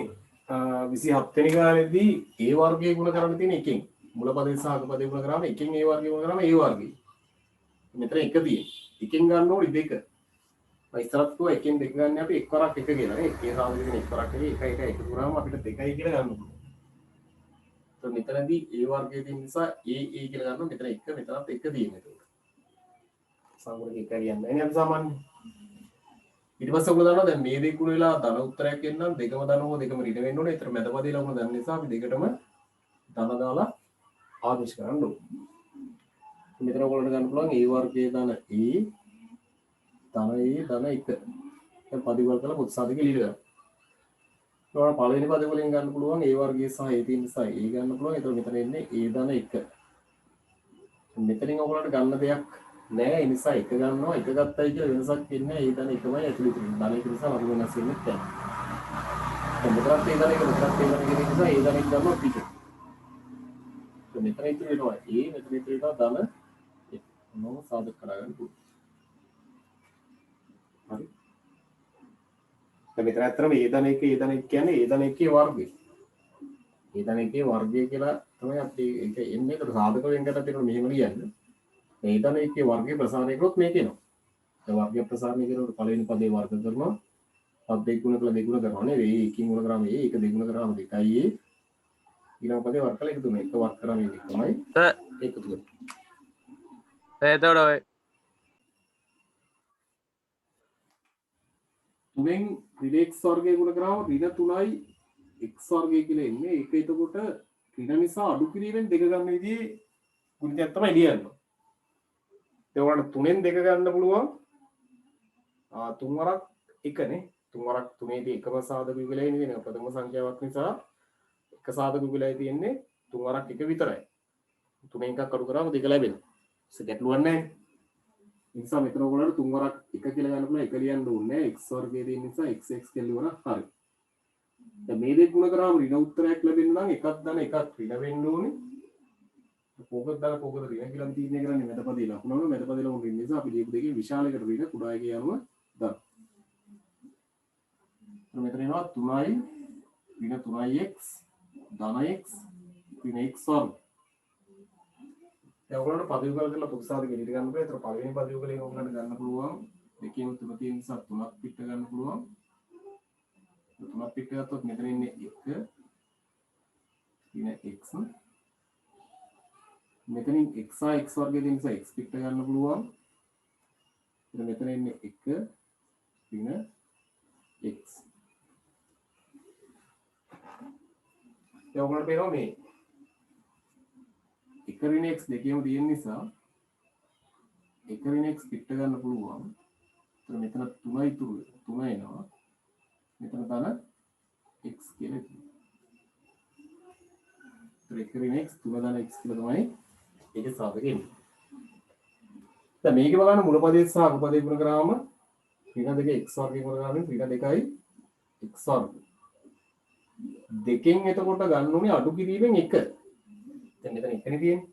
27 වෙනි ගානේදී a වර්ගය ගුණ කරන්න තියෙන එකෙන් මුලපදේ සහ අගපදේ ගුණ කරාම එකෙන් a වර්ගය ගුණ කරාම a වර්ගය. මෙතන එක තියෙන්නේ. එකෙන් ගන්න ඕනේ දෙක. ඉස්සරත් කිව්වා එකෙන් දෙක ගන්න අපි එක්වරක් එක කියලා නේ. ඒ සාධකයෙන් එක්වරක් එක එකතු කරාම අපිට දෙකයි කියලා ගන්න පුළුවන්. તો මෙතනදී a වර්ගයේ තියෙන නිසා a කියලා ගන්නවා. මෙතන එක මෙතනත් එක තියෙනවා ඒක. සංගුණක එක කියන්නේ නැහැ අපි සාමාන්‍ය. ඊට පස්සේ ඔයගොල්ලෝ දන්නවා දැන් මේ දෙක ගුණ වෙලා ධන උත්තරයක් එන්නම් දෙකම ධනව දෙකම ඍණ වෙන්න ඕනේ. ඒතර මැදපදේ ලකුණ දන්න නිසා අපි දෙකටම ධන දාලා ආදේශ කරන්න ඕනේ. මෙතන ඔයගොල්ලන්ට ගන්න පුළුවන් a වර්ගයේ ධන a ධන a ධන 1. දැන් පරිවර්තන කරලා පුත්සාදික ලියලා ගන්න. ඒවා පළවෙනි පද වලින් ගන්න පුළුවන් a වර්ගයේ සහ a තියෙන නිසා a ගන්න පුළුවන්. ඒතකොට මෙතන එන්නේ a ධන 1. මෙතනින් ඔයගොල්ලන්ට ගන්න දෙයක් නෑ. ඒ නිසා 1 ගන්නවා. 1 ගත්තයි කියලා වෙනසක් වෙන්නේ a ධන 1මයි ඇතුළේ තියෙන්නේ. ධන 1 නිසා ලකුණු වෙනස් වෙන්නේ නැහැ. මෙතනත් ඒ ධනෙක මෙතනත් ඒ ධනෙක කියන නිසා ඒ ධනෙක ගන්නවා පිට. මෙතන ඉතුරු වෙනවා a මෙතන ඉතුරු වෙනවා ධන මොනව සාධක කරගන්න පුළුවන්. හරි. දැන් මෙතන ඇත්තටම a ධනෙක කියන්නේ a ධනෙකේ වර්ගය. a ධනෙකේ වර්ගය කියලා තමයි අපි ඒක එන්නේ. ඒක සාධක වෙනකට අපිට මෙහෙම ලියන්න. a ධනෙකේ වර්ගය ප්‍රසාරණය කරොත් මේක එනවා. දැන් වර්ගය ප්‍රසාරණය කරනකොට පළවෙනි පදේ වර්ග කරනවා. පද දෙක ගුණ කළා දෙගුණ කරනවා නෙවෙයි. එකකින් ගුණ කරාම a එක දෙගුණ කරාම 2a ඊළඟ පදේ වර්ග කළා 1 3 එක වර්ග කරාම මේක තමයි එකතු කරන්නේ. එතකොට ඔය තුනෙන් ඍණ x වර්ගය ගුණ කරාම ඍණ 3යි x වර්ගය කියලා එන්නේ. ඒක එතකොට ඍණ නිසා අඩු කිරීමෙන් දෙක ගන්න විදිහේ ගුණිතයක් තමයි ලියන්නේ. ඒ වුණාට තුනෙන් දෙක ගන්න පුළුවන්. තුන් වරක් එකනේ. තුන් වරක් තුනේදී එකම සාධක විගලයි නෙවෙයි. ප්‍රථම සංඛ්‍යාවක් නිසා එක සාධක විගලයි තියෙන්නේ තුන් වරක් එක විතරයි. තුනෙන් එකක් අඩු කරාම දෙක ලැබෙනවා. ඒක ගැටලුවක් නැහැ. ඒ නිසා මෙතන ඔයගොල්ලන්ට තුන් වරක් එක කියලා ගන්න පුළුවන්. එක ලියන්න ඕනේ නැහැ. x වර්ගයේ තියෙන නිසා x කියලා ලියවන හරි. දැන් මේ දෙක ගුණ කරාම ඍණ උත්තරයක් ලැබෙන්න නම් එකක් දාන එකක් ඍණ වෙන්න ඕනේ. පොකත් දාලා පොකද ඍණ කියලා තීරණය කරන්නේ මැදපදේ ලකුණම මැදපදේ ලකුණු ඍණ නිසා අපි ලියපු දෙකේ විශාලයකට ඍණ කුඩා එකේ යනවා දාන්න. මෙතන එනවා 3යි ඍණ 3x ධන x ඍණ x වර්ග. දැන් ඔයගොල්ලන්ට පද යුගල කරලා පොදු සාධක එළියට ගන්න බෑ. ඒතර පළවෙනි පද යුගලෙන් ඔයගොල්ලන්ට ගන්න පුළුවන්. දෙකේම තුන තියෙන නිසා තුනක් පිට ගන්න පුළුවන්. තුනක් පිට ගත්තොත් මෙතන ඉන්නේ 1 ඍණ x මෙතනින් x x වර්ගය දෙන නිසා x පිට ගන්න පුළුවන්. මෙතන ඉන්නේ 1 ඍණ x. ඔයගොල්ලන්ට පේනවා මේ 1 ඍණ x දෙකේම තියෙන නිසා 1 ඍණ x පිට ගන්න පුළුවන්. ඒතර මෙතන 3යි ඉතුරු 3 එනවා. මෙතන තන x කියලා තියෙනවා. ඒතර 1 ඍණ x 3 ධන x කියලා තමයි ඒකේ සාධකෙ එන්නේ. දැන් මේකේ බලන්න මුල පදේ සහ අග පදේ ගුණ කරාම ඍණ දෙක x වර්ගය ගුණ කරාම ඍණ දෙකයි x වර්ගය. දෙකෙන් එතකොට ගන්න ඕනේ අඩු කිරීමෙන් 1. දැන් මෙතන 1නේ තියෙන්නේ.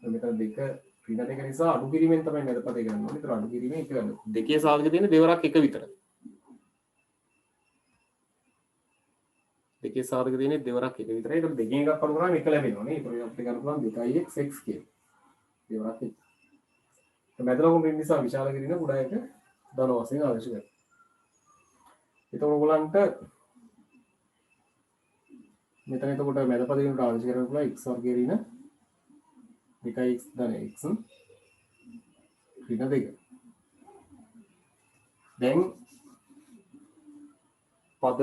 දැන් මෙතන 2 ඍණ දෙක නිසා අඩු කිරීමෙන් තමයි මැද පදේ ගන්න ඕනේ. ඒතර අඩු කිරීමෙන් 1 ගන්න. දෙකේ සාධක තියෙන්නේ දෙවරක් 1 විතරයි. දෙකේ සාධක තියෙන්නේ දෙවරක් 1 විතරයි. ඒතර දෙකෙන් එකක් අඩු කරාම 1 ලැබෙනවා නේ. ඒතර අපිට ගන්න පුළුවන් 2x x කියලා. දෙවරක් 1. මැද ලකුණු ඍණ නිසා විශාල කිරීම කුඩා එක ධන වශයෙන් අවශ්‍ය කරනවා. එතකොට ඔයගලන්ට මෙතන එතකොට මැද පදේ උන්ට අවශ්‍ය කරන්න පුළුවන් x වර්ගයේ ඍණ 2x ධන x ඍණ 2. දැන් පද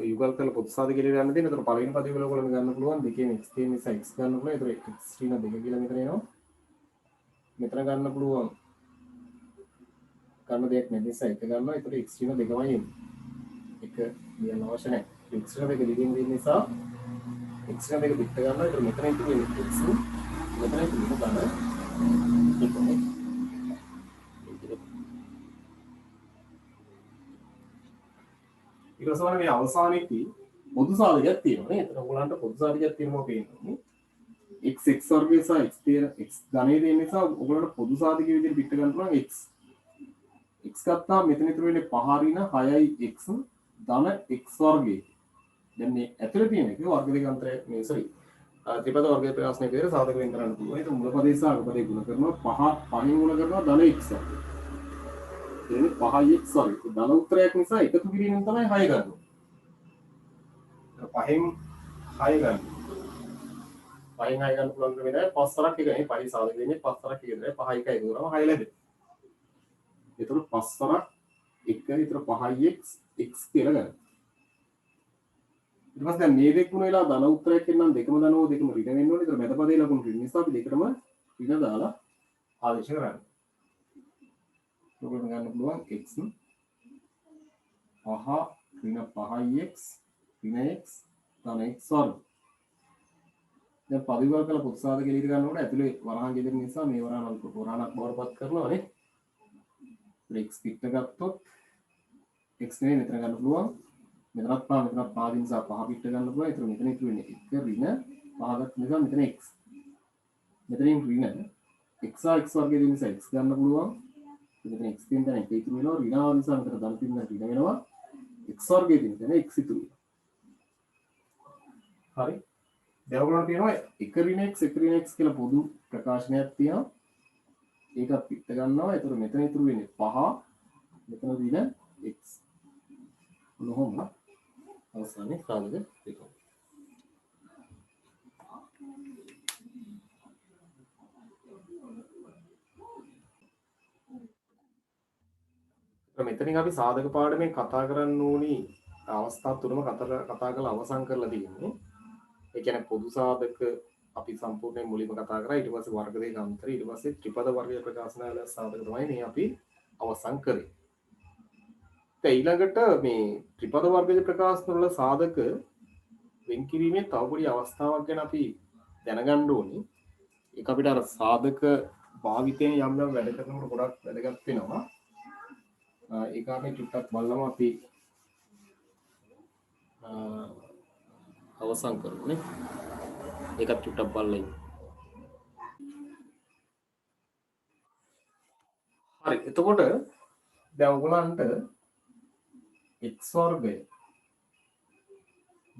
යුගල් කරලා පොදු සාධක කියලා ගන්න තියෙන. එතකොට පළවෙනි පදේ වල ඔයගොල්ලෝ ගන්න පුළුවන් දෙකෙන් x තියෙන නිසා x ගන්න පුළුවන්. එතකොට x ඍණ 2 කියලා මෙතන එනවා. මෙතන ගන්න පුළුවන් ගන්න දෙයක් නැති නිසා 1 ගන්නවා. එතකොට x ඍණ 2මයි එන්නේ. 1 ලියන්න අවශ්‍ය නැහැ. x ඍණ 2 ලියන්න දෙන නිසා x ඍණ 2 පිට ගන්නවා. එතකොට මෙතන ඉතුරු වෙන්නේ x මෙතන ඉතුරු වෙන ධන එකයි. ඊට පස්සේ මේ අවසානයේදී පොදු සාධකයක් තියෙනවා නේ. එතන ඔයගලන්ට පොදු සාධකයක් තියෙනවා පේන්නේ. x x වර්ගය සහ x තියෙන x ධනයේ තියෙන නිසා ඔයගලන්ට පොදු සාධකයේ විදිහට පිට ගන්න පුළුවන් x. x ගත්තාම මෙතන ඉතුරු වෙන්නේ 5 ඍණ 6යි x ධන x වර්ගය. දැන් මේ ඇතුලේ තියෙන එක වර්ග දෙක අතරේ මේ සරි ත්‍රිපද වර්ගයේ ප්‍රකාශනය කරලා සාධක වෙන් කරන්න පුළුවන්. ඒක මුල පදේ සහ අග පදේ ගුණ කරනවා 5 ගුණ කරනවා ධන x වර්ගය. එන්නේ 5යි x වර්ගය. ධන උත්තරයක් නිසා එකතු කිරීමෙන් තමයි 6 ගන්න ඕනේ. 5න් 6 ගන්න. 5න් 6 ගන්න පුළුවන් ක්‍රමය තමයි 5 තරක් එකනේ. 5 සාධක දෙන්නේ 5 තරක් එක දෙන්නේ 5 1 එකතු කරාම 6 ලැබෙනවා. ඒතර 5 තරක් 1 විතර 5යි x x කියලා ගන්න. ඊට පස්සේ දැන් මේ දෙක ගුණ වෙලා ධන උත්තරයක් එන්නම් දෙකම ධනෝ දෙකම ඍණ වෙන්න ඕනේ. ඒතර මැද පදේ ලකුණු ඍණ නිසා අපි දෙකටම ඍණ දාලා ආදේශ කරන්නේ. ඔයගොල්ලෝ ගන්න පුළුවන් x 5 ඍණ 5x ඍණ x ධන x වර්ග. දැන් පරිවර්තන කළ පොදු සාධක එළියට ගන්නකොට ඇතුලේ වරහන් ගෙදර නිසා මේ වරහන් පුරාණක් බවටපත් කරනවා නේ. x පිට ගත්තොත් x නේ මෙතන ගන්න පුළුවන් මෙතනත් පහ මෙතනත් පහ දින නිසා පහ පිට ගන්න පුළුවන්. ඒතර මෙතන ඉතුරු වෙන්නේ 1 ඍණ පහකට නිසා මෙතන x. මෙතනින් ඍණ x x වර්ගයේ දින නිසා x ගන්න පුළුවන්. මෙතන x තියෙන තැන 1 ඉතුරු වෙනවා. ඍණාව නිසා මෙතන ධන තියෙන ඍණ වෙනවා. x වර්ගයේ දින තැන x ඉතුරු වෙනවා. හරි. දැන් ඔයගොල්ලන්ට තියෙනවා 1 ඍණ x 1 ඍණ x කියලා පොදු ප්‍රකාශනයක් තියෙනවා. ඒකත් පිට ගන්නවා. ඒතර මෙතන ඉතුරු වෙන්නේ 5. මෙතන ඍණ x. මොහොම අවසානයේ සාධක දෙක. මෙතනින් අපි සාධක පාඩමෙන් කතා කරන්න ඕනි අවස්ථා තුනම කතා කරලා අවසන් කරලා තියෙන්නේ. ඒ කියන්නේ පොදු සාධක අපි සම්පූර්ණයෙන් මුලින්ම කතා කරා. ඊට පස්සේ වර්ග දෙක අන්තර ඊට පස්සේ ත්‍රිපද වර්ගය ප්‍රකාශනවල සාධක තමයි මේ අපි අවසන් කරේ. දැන් ඊළඟට මේ ත්‍රිපද වර්ගයේ ප්‍රකාශන වල සාධක වෙන් කිරීමේ තව පොඩි අවස්ථාවක් ගැන අපි දැනගන්න ඕනේ. ඒක අපිට අර සාධක භාවිතයෙන් යම් යම් වැඩ කරනකොට ගොඩක් වැදගත් වෙනවා. ඒක අපි ටිකක් බලමු අපි අවසන් කරමු නේ. ඒකත් ටිකක් බලලා ඉන්න. හරි. එතකොට දැන් ඔයගලන්ට x වර්ගය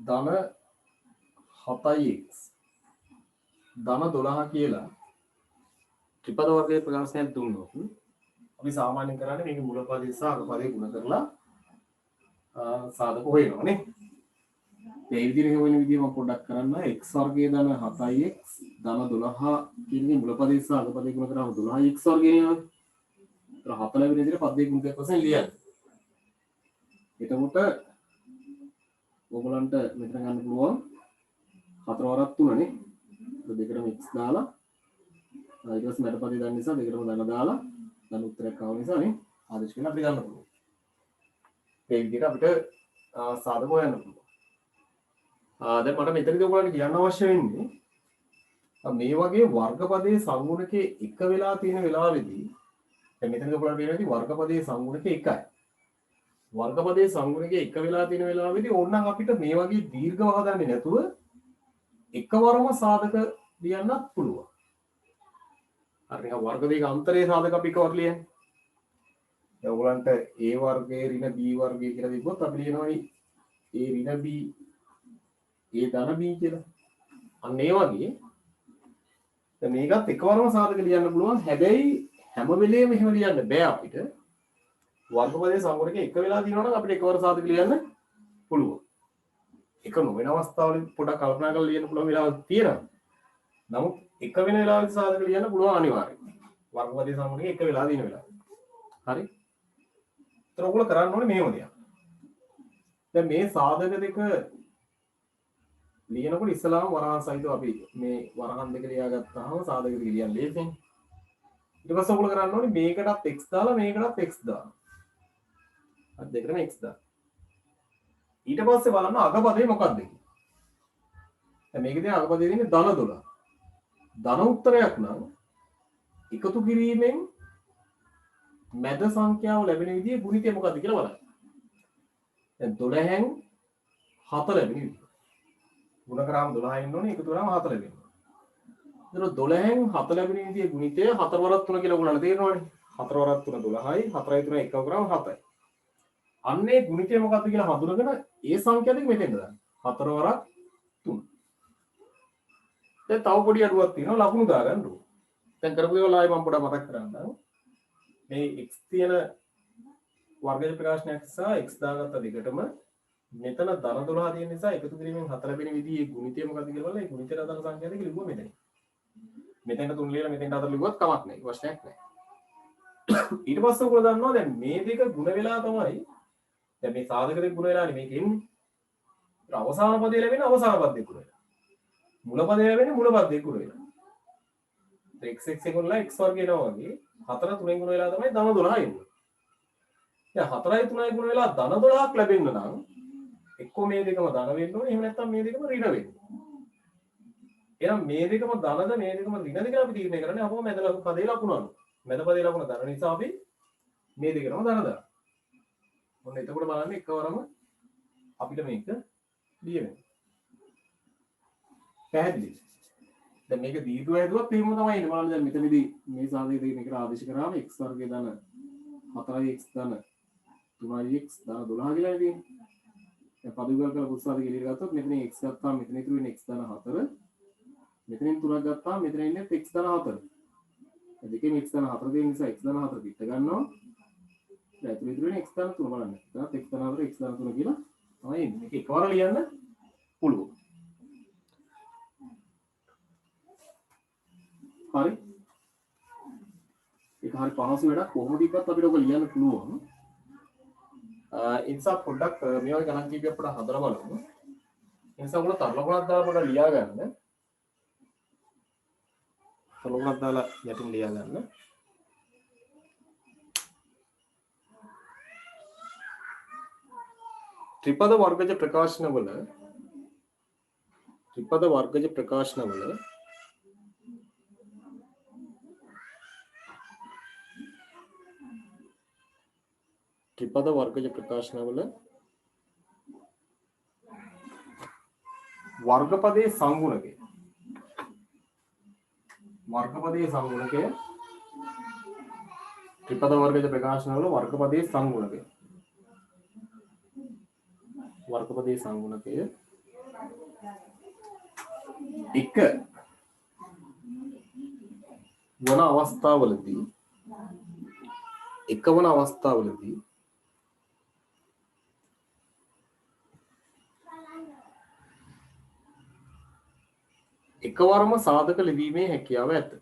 ධන 7x ධන 12 කියලා ත්‍රිපද වර්ගයේ ප්‍රකාශනයක් දුන්නොත් අපි සාමාන්‍යයෙන් කරන්නේ මේක මුලපදේ සහ අගපදේ ගුණ කරලා සාධක හොයනවා නේ. මේ විදිහට හොයන විදිහ මම පොඩ්ඩක් කරන්න. x වර්ගයේ ධන 7x ධන 12 කියන්නේ මුලපදේ සහ අගපදේ ගුණ කරාම 12x වර්ගය නේද? ඒතර 7 ලැබෙන විදිහට පදේ ගුණයක් වශයෙන් ලියන්න. එතකොට ඔයගලන්ට මෙතන ගන්න පුළුවන් 4 වරක් 3 නේ. දෙකටම x දාලා ඊට පස්සේ මැද පදේ දාන්න නිසා දෙකටම ධන දාලා ධන උත්තරයක් ආව නිසා නේ ආදේශ කරලා අපිට ගන්න පුළුවන්. මේ විදිහට අපිට සාධක හොයන්න පුළුවන්. දැන් මට මෙතනදී ඔයගලන්ට කියන්න අවශ්‍ය වෙන්නේ මේ වගේ වර්ගපදයේ සංගුණකේ එක වෙලා තියෙන වෙලාවෙදී දැන් මෙතනදී ඔයගලන්ට පේනවා වර්ගපදයේ සංගුණකේ එකයි. වර්ගපදයේ සංගුණකේ එක වෙලා තියෙන වෙලාවෙදී ඕනනම් අපිට මේ වගේ දීර්ඝව හදන්නේ නැතුව එකවරම සාධක ලියන්නත් පුළුවන්. හරි නිකන් වර්ග දෙක අන්තරයේ සාධක අපි එකවර ලියන්නේ. දැන් ඔයගලන්ට a වර්ගයේ ඍණ b වර්ගය කියලා තිබ්බොත් අපි ලියනවා a ඍණ b a ධන b කියලා. අන්න ඒ වගේ දැන් මේකත් එකවරම සාධක ලියන්න පුළුවන්. හැබැයි හැම වෙලේම එහෙම ලියන්න බෑ අපිට. වර්ගපදයේ සංගුණකේ එක වෙලා තියෙනවා නම් අපිට එකවර සාධක ලියන්න පුළුවන්. එක නොවන අවස්ථාවල පොඩක් කල්පනා කරලා ලියන්න පුළුවන් වෙලාවක් තියෙනවා. නමුත් එක වෙන වෙලාවක සාධක ලියන්න පුළුවන් අනිවාර්යයෙන්. වර්ගපදයේ සංගුණකේ එක වෙලා තියෙන වෙලාව. හරි. ඒතර ඔයගොල්ලෝ කරන්න ඕනේ මේව දෙයක්. දැන් මේ සාධක දෙක ලියනකොට ඉස්සලාම වරහන් සහිතව අපි මේ වරහන් දෙක ලියාගත්තාම සාධක දෙක ලියන්න ලේසියෙන්. ඊට පස්සේ ඔයගොල්ලෝ කරන්න ඕනේ මේකටත් x දාලා මේකටත් x දාලා. අර දෙකටම x දාලා. ඊට පස්සේ බලන්න අගපදේ මොකක්ද කියලා. දැන් මේකේ අගපදේ තියෙන්නේ ධන 12. ධන උත්තරයක් නම් එකතු කිරීමෙන් මැද සංඛ්‍යාව ලැබෙන විදිහේ ගුණිතය මොකක්ද කියලා බලන්න. දැන් 12න් 7 ලැබෙන විදිහ. ගුණ කරාම 12 ඉන්න ඕනේ එකතු කරාම 7 ලැබෙනවා. ඒතර 12න් 7 ලැබෙන විදිහේ ගුණිතය 4 වරක් 3 කියලා ඔයගොල්ලන්ට තේරෙනවනේ. 4 වරක් 3 12යි 4යි 3යි එකව කරාම 7යි. අන්නේ ගුණිතය මොකක්ද කියලා හඳුනගෙන ඒ සංඛ්‍යා දෙක මෙතෙන්ද දාන්න. 4 වරක් 3. දැන් තව පොඩි අඩුවක් තියෙනවා ලකුණු දාගන්න ඕනේ. දැන් කරපු ඒවා ආයෙ මම පොඩක් මතක් කරන්නම්. මේ x තියෙන වර්ග ප්‍රකාශනයක් නිසා x දාගත්ත දෙකටම මෙතන ධන 12 තියෙන නිසා එකතු කිරීමෙන් 4 ලැබෙන විදිහේ ගුණිතය මොකක්ද කියලා බලලා ඒ ගුණිතයට අදාළ සංඛ්‍යා දෙක ලිව්වා මෙතන. මෙතෙන්ට 3 ලියලා මෙතෙන්ට 4 ලිව්වත් කමක් නැහැ. ප්‍රශ්නයක් නැහැ. ඊට පස්සේ ඔයගොල්ලෝ දන්නවා දැන් මේ දෙක ගුණ වෙලා තමයි දැන් මේ සාධක දෙක ගුණ වෙලානේ මේක එන්නේ. ඒත් අවසාන පදේ ලැබෙන අවසාන පදේ ගුණ වෙලා. මුල පදේ ලැබෙන්නේ මුල පදේ ගුණ වෙලා. x x එකවල x වර්ගය එනවා වගේ 4 3ෙන් ගුණ වෙලා තමයි ධන 12 එන්නේ. දැන් 4යි 3යි ගුණ වෙලා ධන 12ක් ලැබෙන්න නම් එක්කෝ මේ දෙකම ධන වෙන්න ඕනේ. එහෙම නැත්නම් මේ දෙකම ඍණ වෙන්න. එහෙනම් මේ දෙකම ධනද මේ දෙකම ඍණද කියලා අපි තීරණය කරන්නේ අපෝ මැද පදේ ලකුණ අනුව. මැද පදේ ලකුණ ධන නිසා අපි මේ දෙකම ධන දානවා. ඔන්න එතකොට බලන්න එකවරම අපිට මේක ලියවෙනවා. පැහැදිලිද? දැන් මේක දීර්ඝව හැදුවත් එහෙම තමයි ඉන්නේ. බලන්න දැන් මෙතනදී මේ සාධකයේ තියෙන එකට ආදේශ කරාම x වර්ගය ධන 4x ධන 3x ධන 12 කියලා තියෙන්නේ. දැන් පද විභාග කරලා පුස්තකාලේ එළියට ගත්තොත් මෙතනින් x ගත්තාම මෙතන ඉතුරු වෙන්නේ x ධන 4. මෙතනින් 3ක් ගත්තාම මෙතන ඉන්නේ x ධන 4. දැන් දෙකෙන් x ධන 4 තියෙන නිසා x ධන 4 පිට ගන්නවා. දැන් ඉතුරු වෙන්නේ x ධන 3 බලන්න. එතනත් x ධන 4 x ධන 3 කියලා තමයි එන්නේ. මේක එකවර ලියන්න පුළුවන්. හරි. ඒක හරි පහසු වැඩක්. කොහොමද ඉක්වත් අපිට ඔක ලියන්න පුළුවන්. ඉන්සා පොඩ්ඩක් මේ වගේ ගණන් කීපයක් අපිට හදලා බලමු. ඉන්සා උගල තරල ගණන් දාලා පොඩ්ඩක් ලියා ගන්න. තරල ගණන් දාලා යටින් ලියා ගන්න. ත්‍රිපද වර්ගජ ප්‍රකාශනවල ත්‍රිපද වර්ගජ ප්‍රකාශනවල ත්‍රිපද වර්ගජ ප්‍රකාශනවල වර්ගපදයේ සංගුණකය ත්‍රිපද වර්ගජ ප්‍රකාශනවල වර්ගපදයේ සංගුණකය එක වන අවස්ථාවලදී එකවරම සාධක ලිවීමේ හැකියාව ඇත.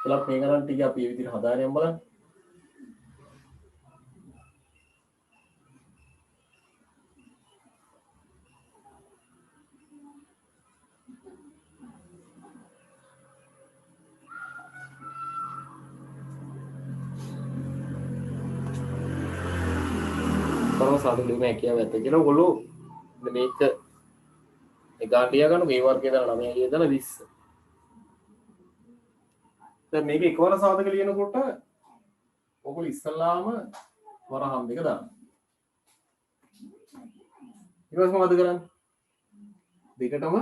එලක් මේ ගණන් ටික අපි මේ විදිහට හදාගෙන යමු බලන්න. සාධක ලිවීමේ හැකියාව ඇත කියලා ඔයගොල්ලෝ මේක එගාට ලියා ගන්න මේ වර්ගයේ දාලා 9 ලියා දාලා 20. දැන් මේක එකවර සාධක ලියනකොට ඔයගොල්ලෝ ඉස්සල්ලාම වරහන් දෙක දාන්න. ඊට පස්සේ මොකද කරන්නේ? දෙකටම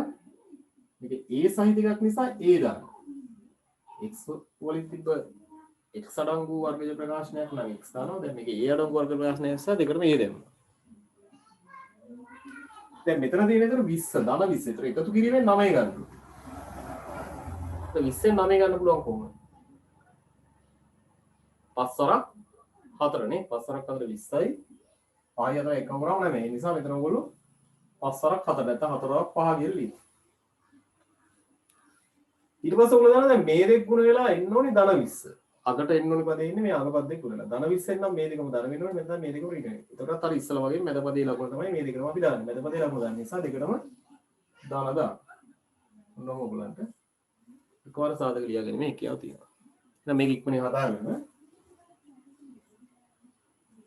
මේක a සහිත එකක් නිසා a දාන්න. x වලින් තිබ්බ x අඩංගු වර්ගජ ප්‍රකාශනයක් නම් x දානවා. දැන් මේක a අඩංගු වර්ග ප්‍රකාශනයක් නිසා දෙකටම a දෙනවා. දැන් මෙතන තියෙන විතර 20 ධන 20 විතර එකතු කිරීමෙන් 9 ගන්න පුළුවන්. දැන් 20ෙන් 9 ගන්න පුළුවන් කොහොමද? 5 වරක් 4 නේ. 5 වරක් 4 20යි. පහයි අතර එකම වරක් නැහැ. ඒ නිසා මෙතන ඔයගොල්ලෝ 5 වරක් 4 නැත්නම් 4 වරක් 5 කියලා ලියන්න. ඊට පස්සේ ඔයගොල්ලෝ දන්නවා දැන් මේ දෙක ගුණ වෙලා එන්න ඕනේ ධන 20. අගට එන්න ඕනේ පදේ ඉන්නේ මේ අග පද දෙක ගුණලා. ධන 20 නම් මේ දෙකම ධන වෙන්න ඕනේ. මෙතන මේ දෙකම ඍණ වෙනවා. ඒකටත් අර ඉස්සලා වගේ මැද පදේ ලකුණ තමයි මේ දෙකම අපි දාන්නේ. මැද පදේ ලකුණ දාන්න නිසා දෙකටම දාන දාන්න. ඔන්නෝම ඔයගොල්ලන්ට එකවර සාධක ලියාගැනීමේ හැකියාව තියෙනවා. එහෙනම් මේක ඉක්මනින් හදාගන්න.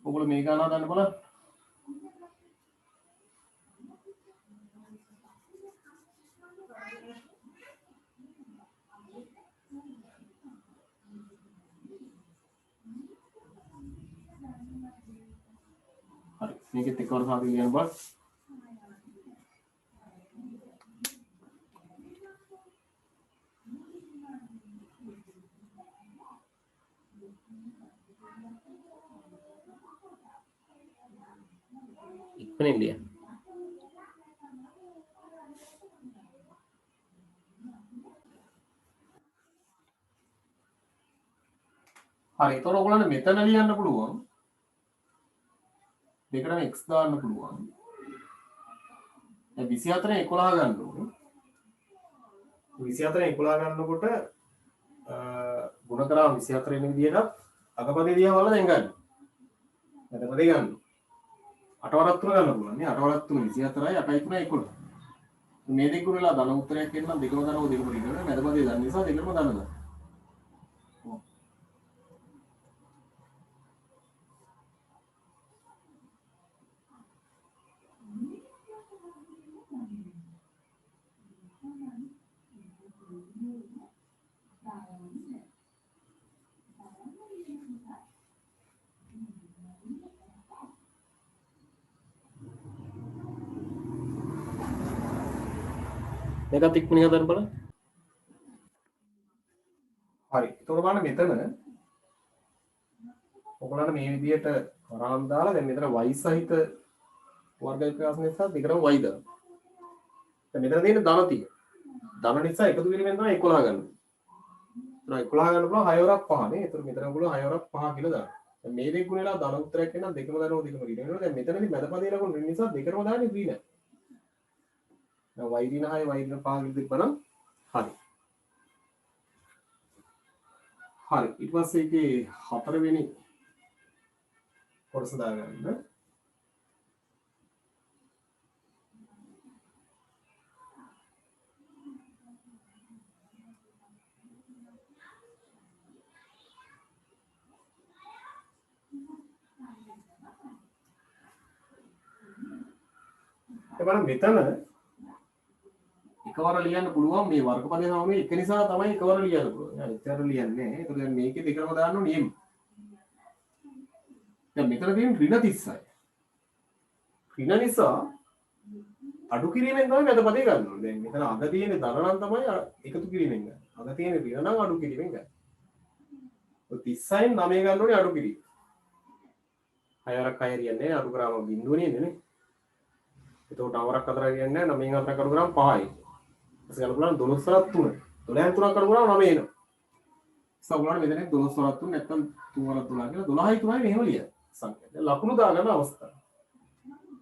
ඔයගොල්ලෝ මේක ගන්න හදන්න බලන්න. හරි මේකෙත් එකවර සාධක ලියන්න බලන්න. ඉක්මනින් ලියන්න. හරි ඒතකොට ඔයගොල්ලන්ට මෙතන ලියන්න පුළුවන්. දෙකටම x දාන්න පුළුවන්. දැන් 24 11 ගන්න ඕනේ. 24 11 ගන්නකොට ගුණ කරා 24 වෙන විදිහට අගපදේ දිහා බලලා දැන් ගන්න. මැදපදේ ගන්න. 8 වරක් 3 ගන්න පුළුවන් නේ. 8 වරක් 3 24යි 8යි 3යි 11. මේ දෙක ගුණලා ධන උත්තරයක් එන්නම් දෙකම ධනව දෙකම ඍණ වෙනවා. මැදපදේ ධන නිසා දෙකම ධන දාන්න. මේකත් ඉක්මනින් හදන්න බලන්න. හරි. එතකොට බලන්න මෙතන ඔයගොල්ලන්ට මේ විදිහට කරාම් දාලා දැන් මෙතන y සහිත වර්ග විකාශ නිසා දෙකම y දානවා. දැන් මෙතන තියෙන ධන 30. ධන නිසා එකතු කිරීමෙන් තමයි 11 ගන්න. ඒතර 11 ගන්න පුළුවන් 6 වරක් 5 නේ. ඒතර මෙතන ඔයගොල්ලෝ 6 වරක් 5 කියලා දානවා. දැන් මේ දෙක ගුණලා ධන උත්තරයක් එනවා දෙකම දානවා දෙකම ඍණ වෙනවා. දැන් මෙතනදී මැදපදේ ලකුණු ඍණ නිසා දෙකම දාන්නේ ඍණ. දැන් y ඍණ 6 y ඍණ 5 කියලා තිබ්බනම් හරි. හරි. ඊට පස්සේ ඒකේ හතරවෙනි කොටස දාගන්න. එබැවින් මෙතන එකවර ලියන්න පුළුවන් මේ වර්ගපදේ සමනේ එක නිසා තමයි එකවර ලියන්න පුළුවන්. يعني ඉතර ලියන්නේ නැහැ. ඒක දැන් මේකේ දෙකම දාන්න ඕනේ නියම. දැන් මෙතන තියෙන ඍණ 36. ඍණ නිසා අඩු කිරීමෙන් තමයි මැද පදේ ගන්න ඕනේ. දැන් මෙතන අග තියෙන ධන නම් තමයි එකතු කිරීමෙන් ගන්න. අග තියෙන ඍණ නම් අඩු කිරීමෙන් ගන්න. ඔය 36න් 9 ගන්න ඕනේ අඩු කිරීම. 6 වරක් 6 හරියන්නේ අඩු කරාම බිඳුව නේ. එතකොට අවරක් 4 හරියන්නේ නැහැ. 9න් 4ක් අඩු කරාම 5යි. ඊට ගන්න පුළුවන් 12 වරක් 3. 12න් 3ක් අඩු කරාම 9 එනවා. සමහරවිට මෙතන 12 වරක් 3 නැත්නම් 3 වරක් 3 කියලා 12යි 3යි මෙහෙම ලියන්න. සංඛ්‍යා. දැන් ලකුණු දාගන්න අවස්ථාව.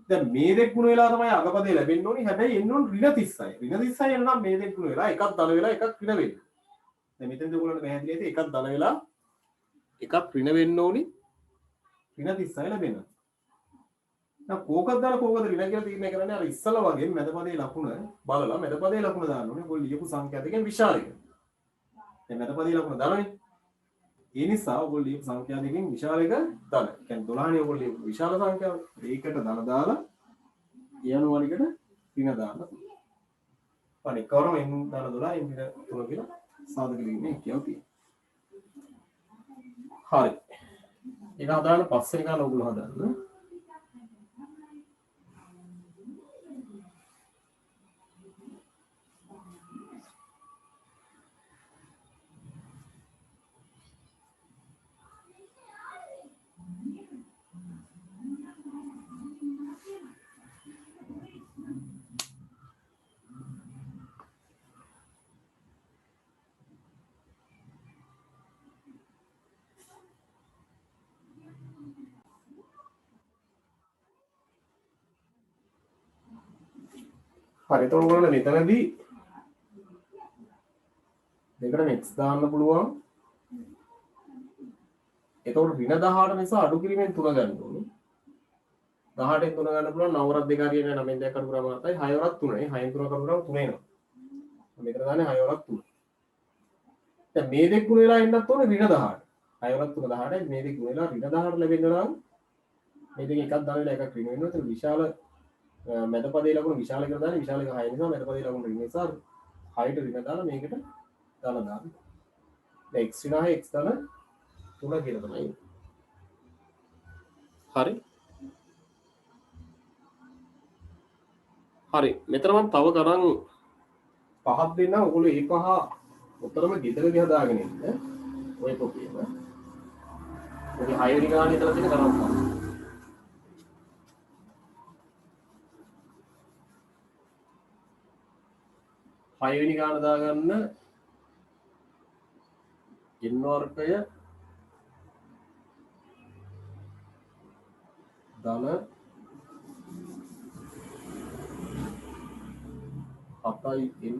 දැන් මේ දෙක ගුණ වෙලා තමයි අගපදේ ලැබෙන්න ඕනි. හැබැයි එන්න ඕන ඍණ 36. ඍණ 36 එන්න නම් මේ දෙක ගුණ වෙලා එකක් ධන වෙලා එකක් ඍණ වෙන්න. දැන් මෙතෙන්ද ඔයගොල්ලන්ට පැහැදිලි ඇති එකක් ධන වෙලා එකක් ඍණ වෙන්න ඕනි. ඍණ 36 ලැබෙනවා. දැන් කෝකද දාලා කෝකද ඍණ කියලා තීරණය කරන්නේ අර ඉස්සලා වගේ මැදපදේ ලකුණ බලලා මැදපදේ ලකුණ දාන්න ඕනේ. ඔයගොල්ලෝ ලියපු සංඛ්‍යා දෙකෙන් විශාල එක. දැන් මැදපදේ ලකුණ දානනේ. ඒ නිසා ඔයගොල්ලෝ ලියපු සංඛ්‍යා දෙකෙන් විශාල එක දාන්න. ඒ කියන්නේ 12 නේ ඔයගොල්ලෝ ලියපු විශාල සංඛ්‍යාව. ඒකට ධන දාලා යන වලිකට ඍණ දාන්න පුළුවන්. අනේ කවරම එන් දාන 12 එන් ඍණ 3 කියලා සාධක ලියන්නේ කියව තියෙනවා. හරි. ඒක හදාන්න පස්සේ ගන්න ඔයගොල්ලෝ හදන්න. හරි එතකොට ඔයගොල්ලෝ මෙතනදී දෙකට x දාන්න පුළුවන්. එතකොට ඍණ 18 නිසා අඩු කිරීමෙන් 3 ගන්න ඕනේ. 18න් 3 ගන්න පුළුවන් 9 වරක් 2 හරියන්නේ 9න් 2ක් අඩු කරාම 7යි 6 වරක් 3යි 6න් 3ක් අඩු කරාම 3 එනවා. මෙතන දාන්නේ 6 වරක් 3. දැන් මේ දෙක ගුණ වෙලා එන්නත් ඕනේ ඍණ 18. 6 වරක් 3 18යි මේ දෙක ගුණ වෙලා ඍණ 18 ලැබෙන්න නම් මේ දෙක එකක් දාන වෙලා එකක් ඍණ වෙනවා. ඒක විශාල මැදපදේ ලකුණු විශාල කියලා දාන්නේ විශාල එක 6 නිසා මැදපදේ ලකුණු ඍණ නිසා 6ට ඍණ දාලා මේකට දාලා දාන්න. දැන් x ඍණ 6 x දාන 3 කියලා තමයි. හරි. හරි. මෙතන මම තව ගණන් පහක් දෙන්නම්. ඔයගොල්ලෝ මේ පහ උතරම ගෙදරදී හදාගෙන ඉන්න. ඔය පොතේම. ඔය 6 වෙනි ගානේ ඉතලා තියෙන ගණන් පහ. හයවෙනි ගාන දාගන්න n වර්ගය ධන 7යි n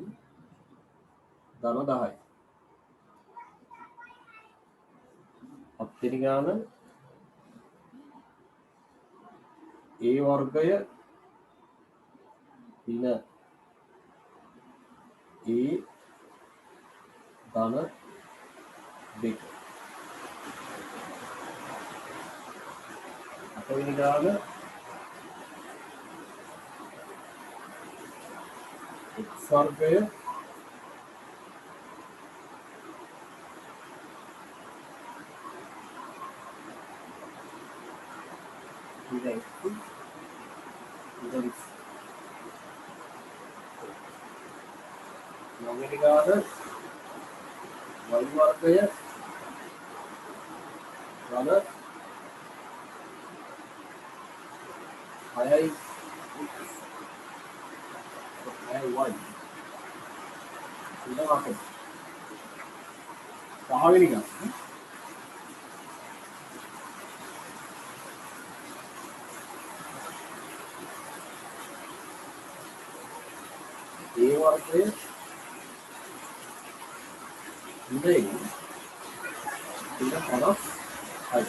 ධන 10යි. හත්වෙනි ගාන a වර්ගය ඍණ a ධන 2. අටවෙනි ගාන x වර්ගය 9 ගාන y වර්ගය ගාන 6යි 6y ඊට පස්සේ 5 වෙනි ගාන a වර්ගය ඉඳි ඊට 50යි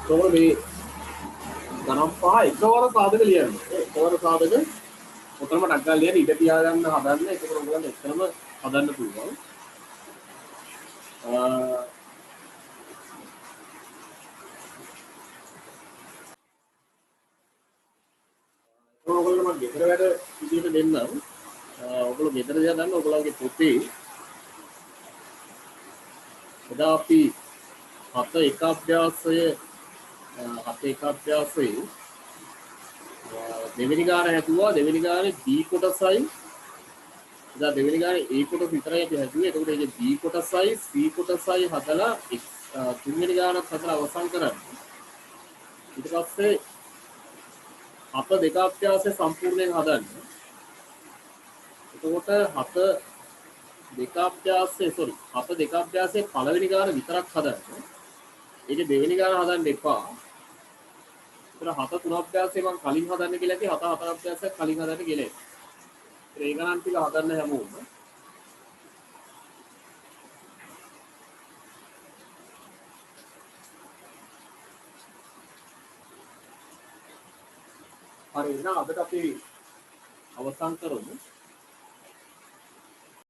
තෝර මේ ගණන් පහ එකවර සාධක ලියන්න. එකවර සාධක ඔතනම ටක්කල් ලියන්න ඉඩ තියාගන්න හදන්න. ඒකතර ඔයගොල්ලන් එක්තරම හදන්න පුළුවන්. ඔයගොල්ලෝ මම ගෙදර වැඩ විදියට දෙන්නම්. ඔයගොල්ලෝ ගෙදර දිහා ගන්න ඔයගොල්ලන්ගේ පොතේ එදා අපි 7 අභ්‍යාසයේ දෙවෙනි ගාන හැදුවා. දෙවෙනි ගානේ B කොටසයි එදා දෙවෙනි ගානේ A කොටස විතරයි අපි හැදුවේ. එතකොට ඒකේ B කොටසයි C කොටසයි හදලා තුන්වෙනි ගානත් හදලා අවසන් කරන්න. ඊට පස්සේ 7 දෙක අභ්‍යාසය සම්පූර්ණයෙන් හදන්න. එතකොට 7 දෙක අභ්‍යාසයේ පළවෙනි ගාන විතරක් හදන්න. ඒකේ දෙවෙනි ගාන හදන්න එපා. ඒතර 7 3 අභ්‍යාසය මම කලින් හදන්න කියලා කිව්වා. 7 4 අභ්‍යාසයක් කලින් හදන්න කියලා. ඒ ගණන් ටික හදන්න හැමෝම. හරි එහෙනම් අදට අපි අවසන් කරමු.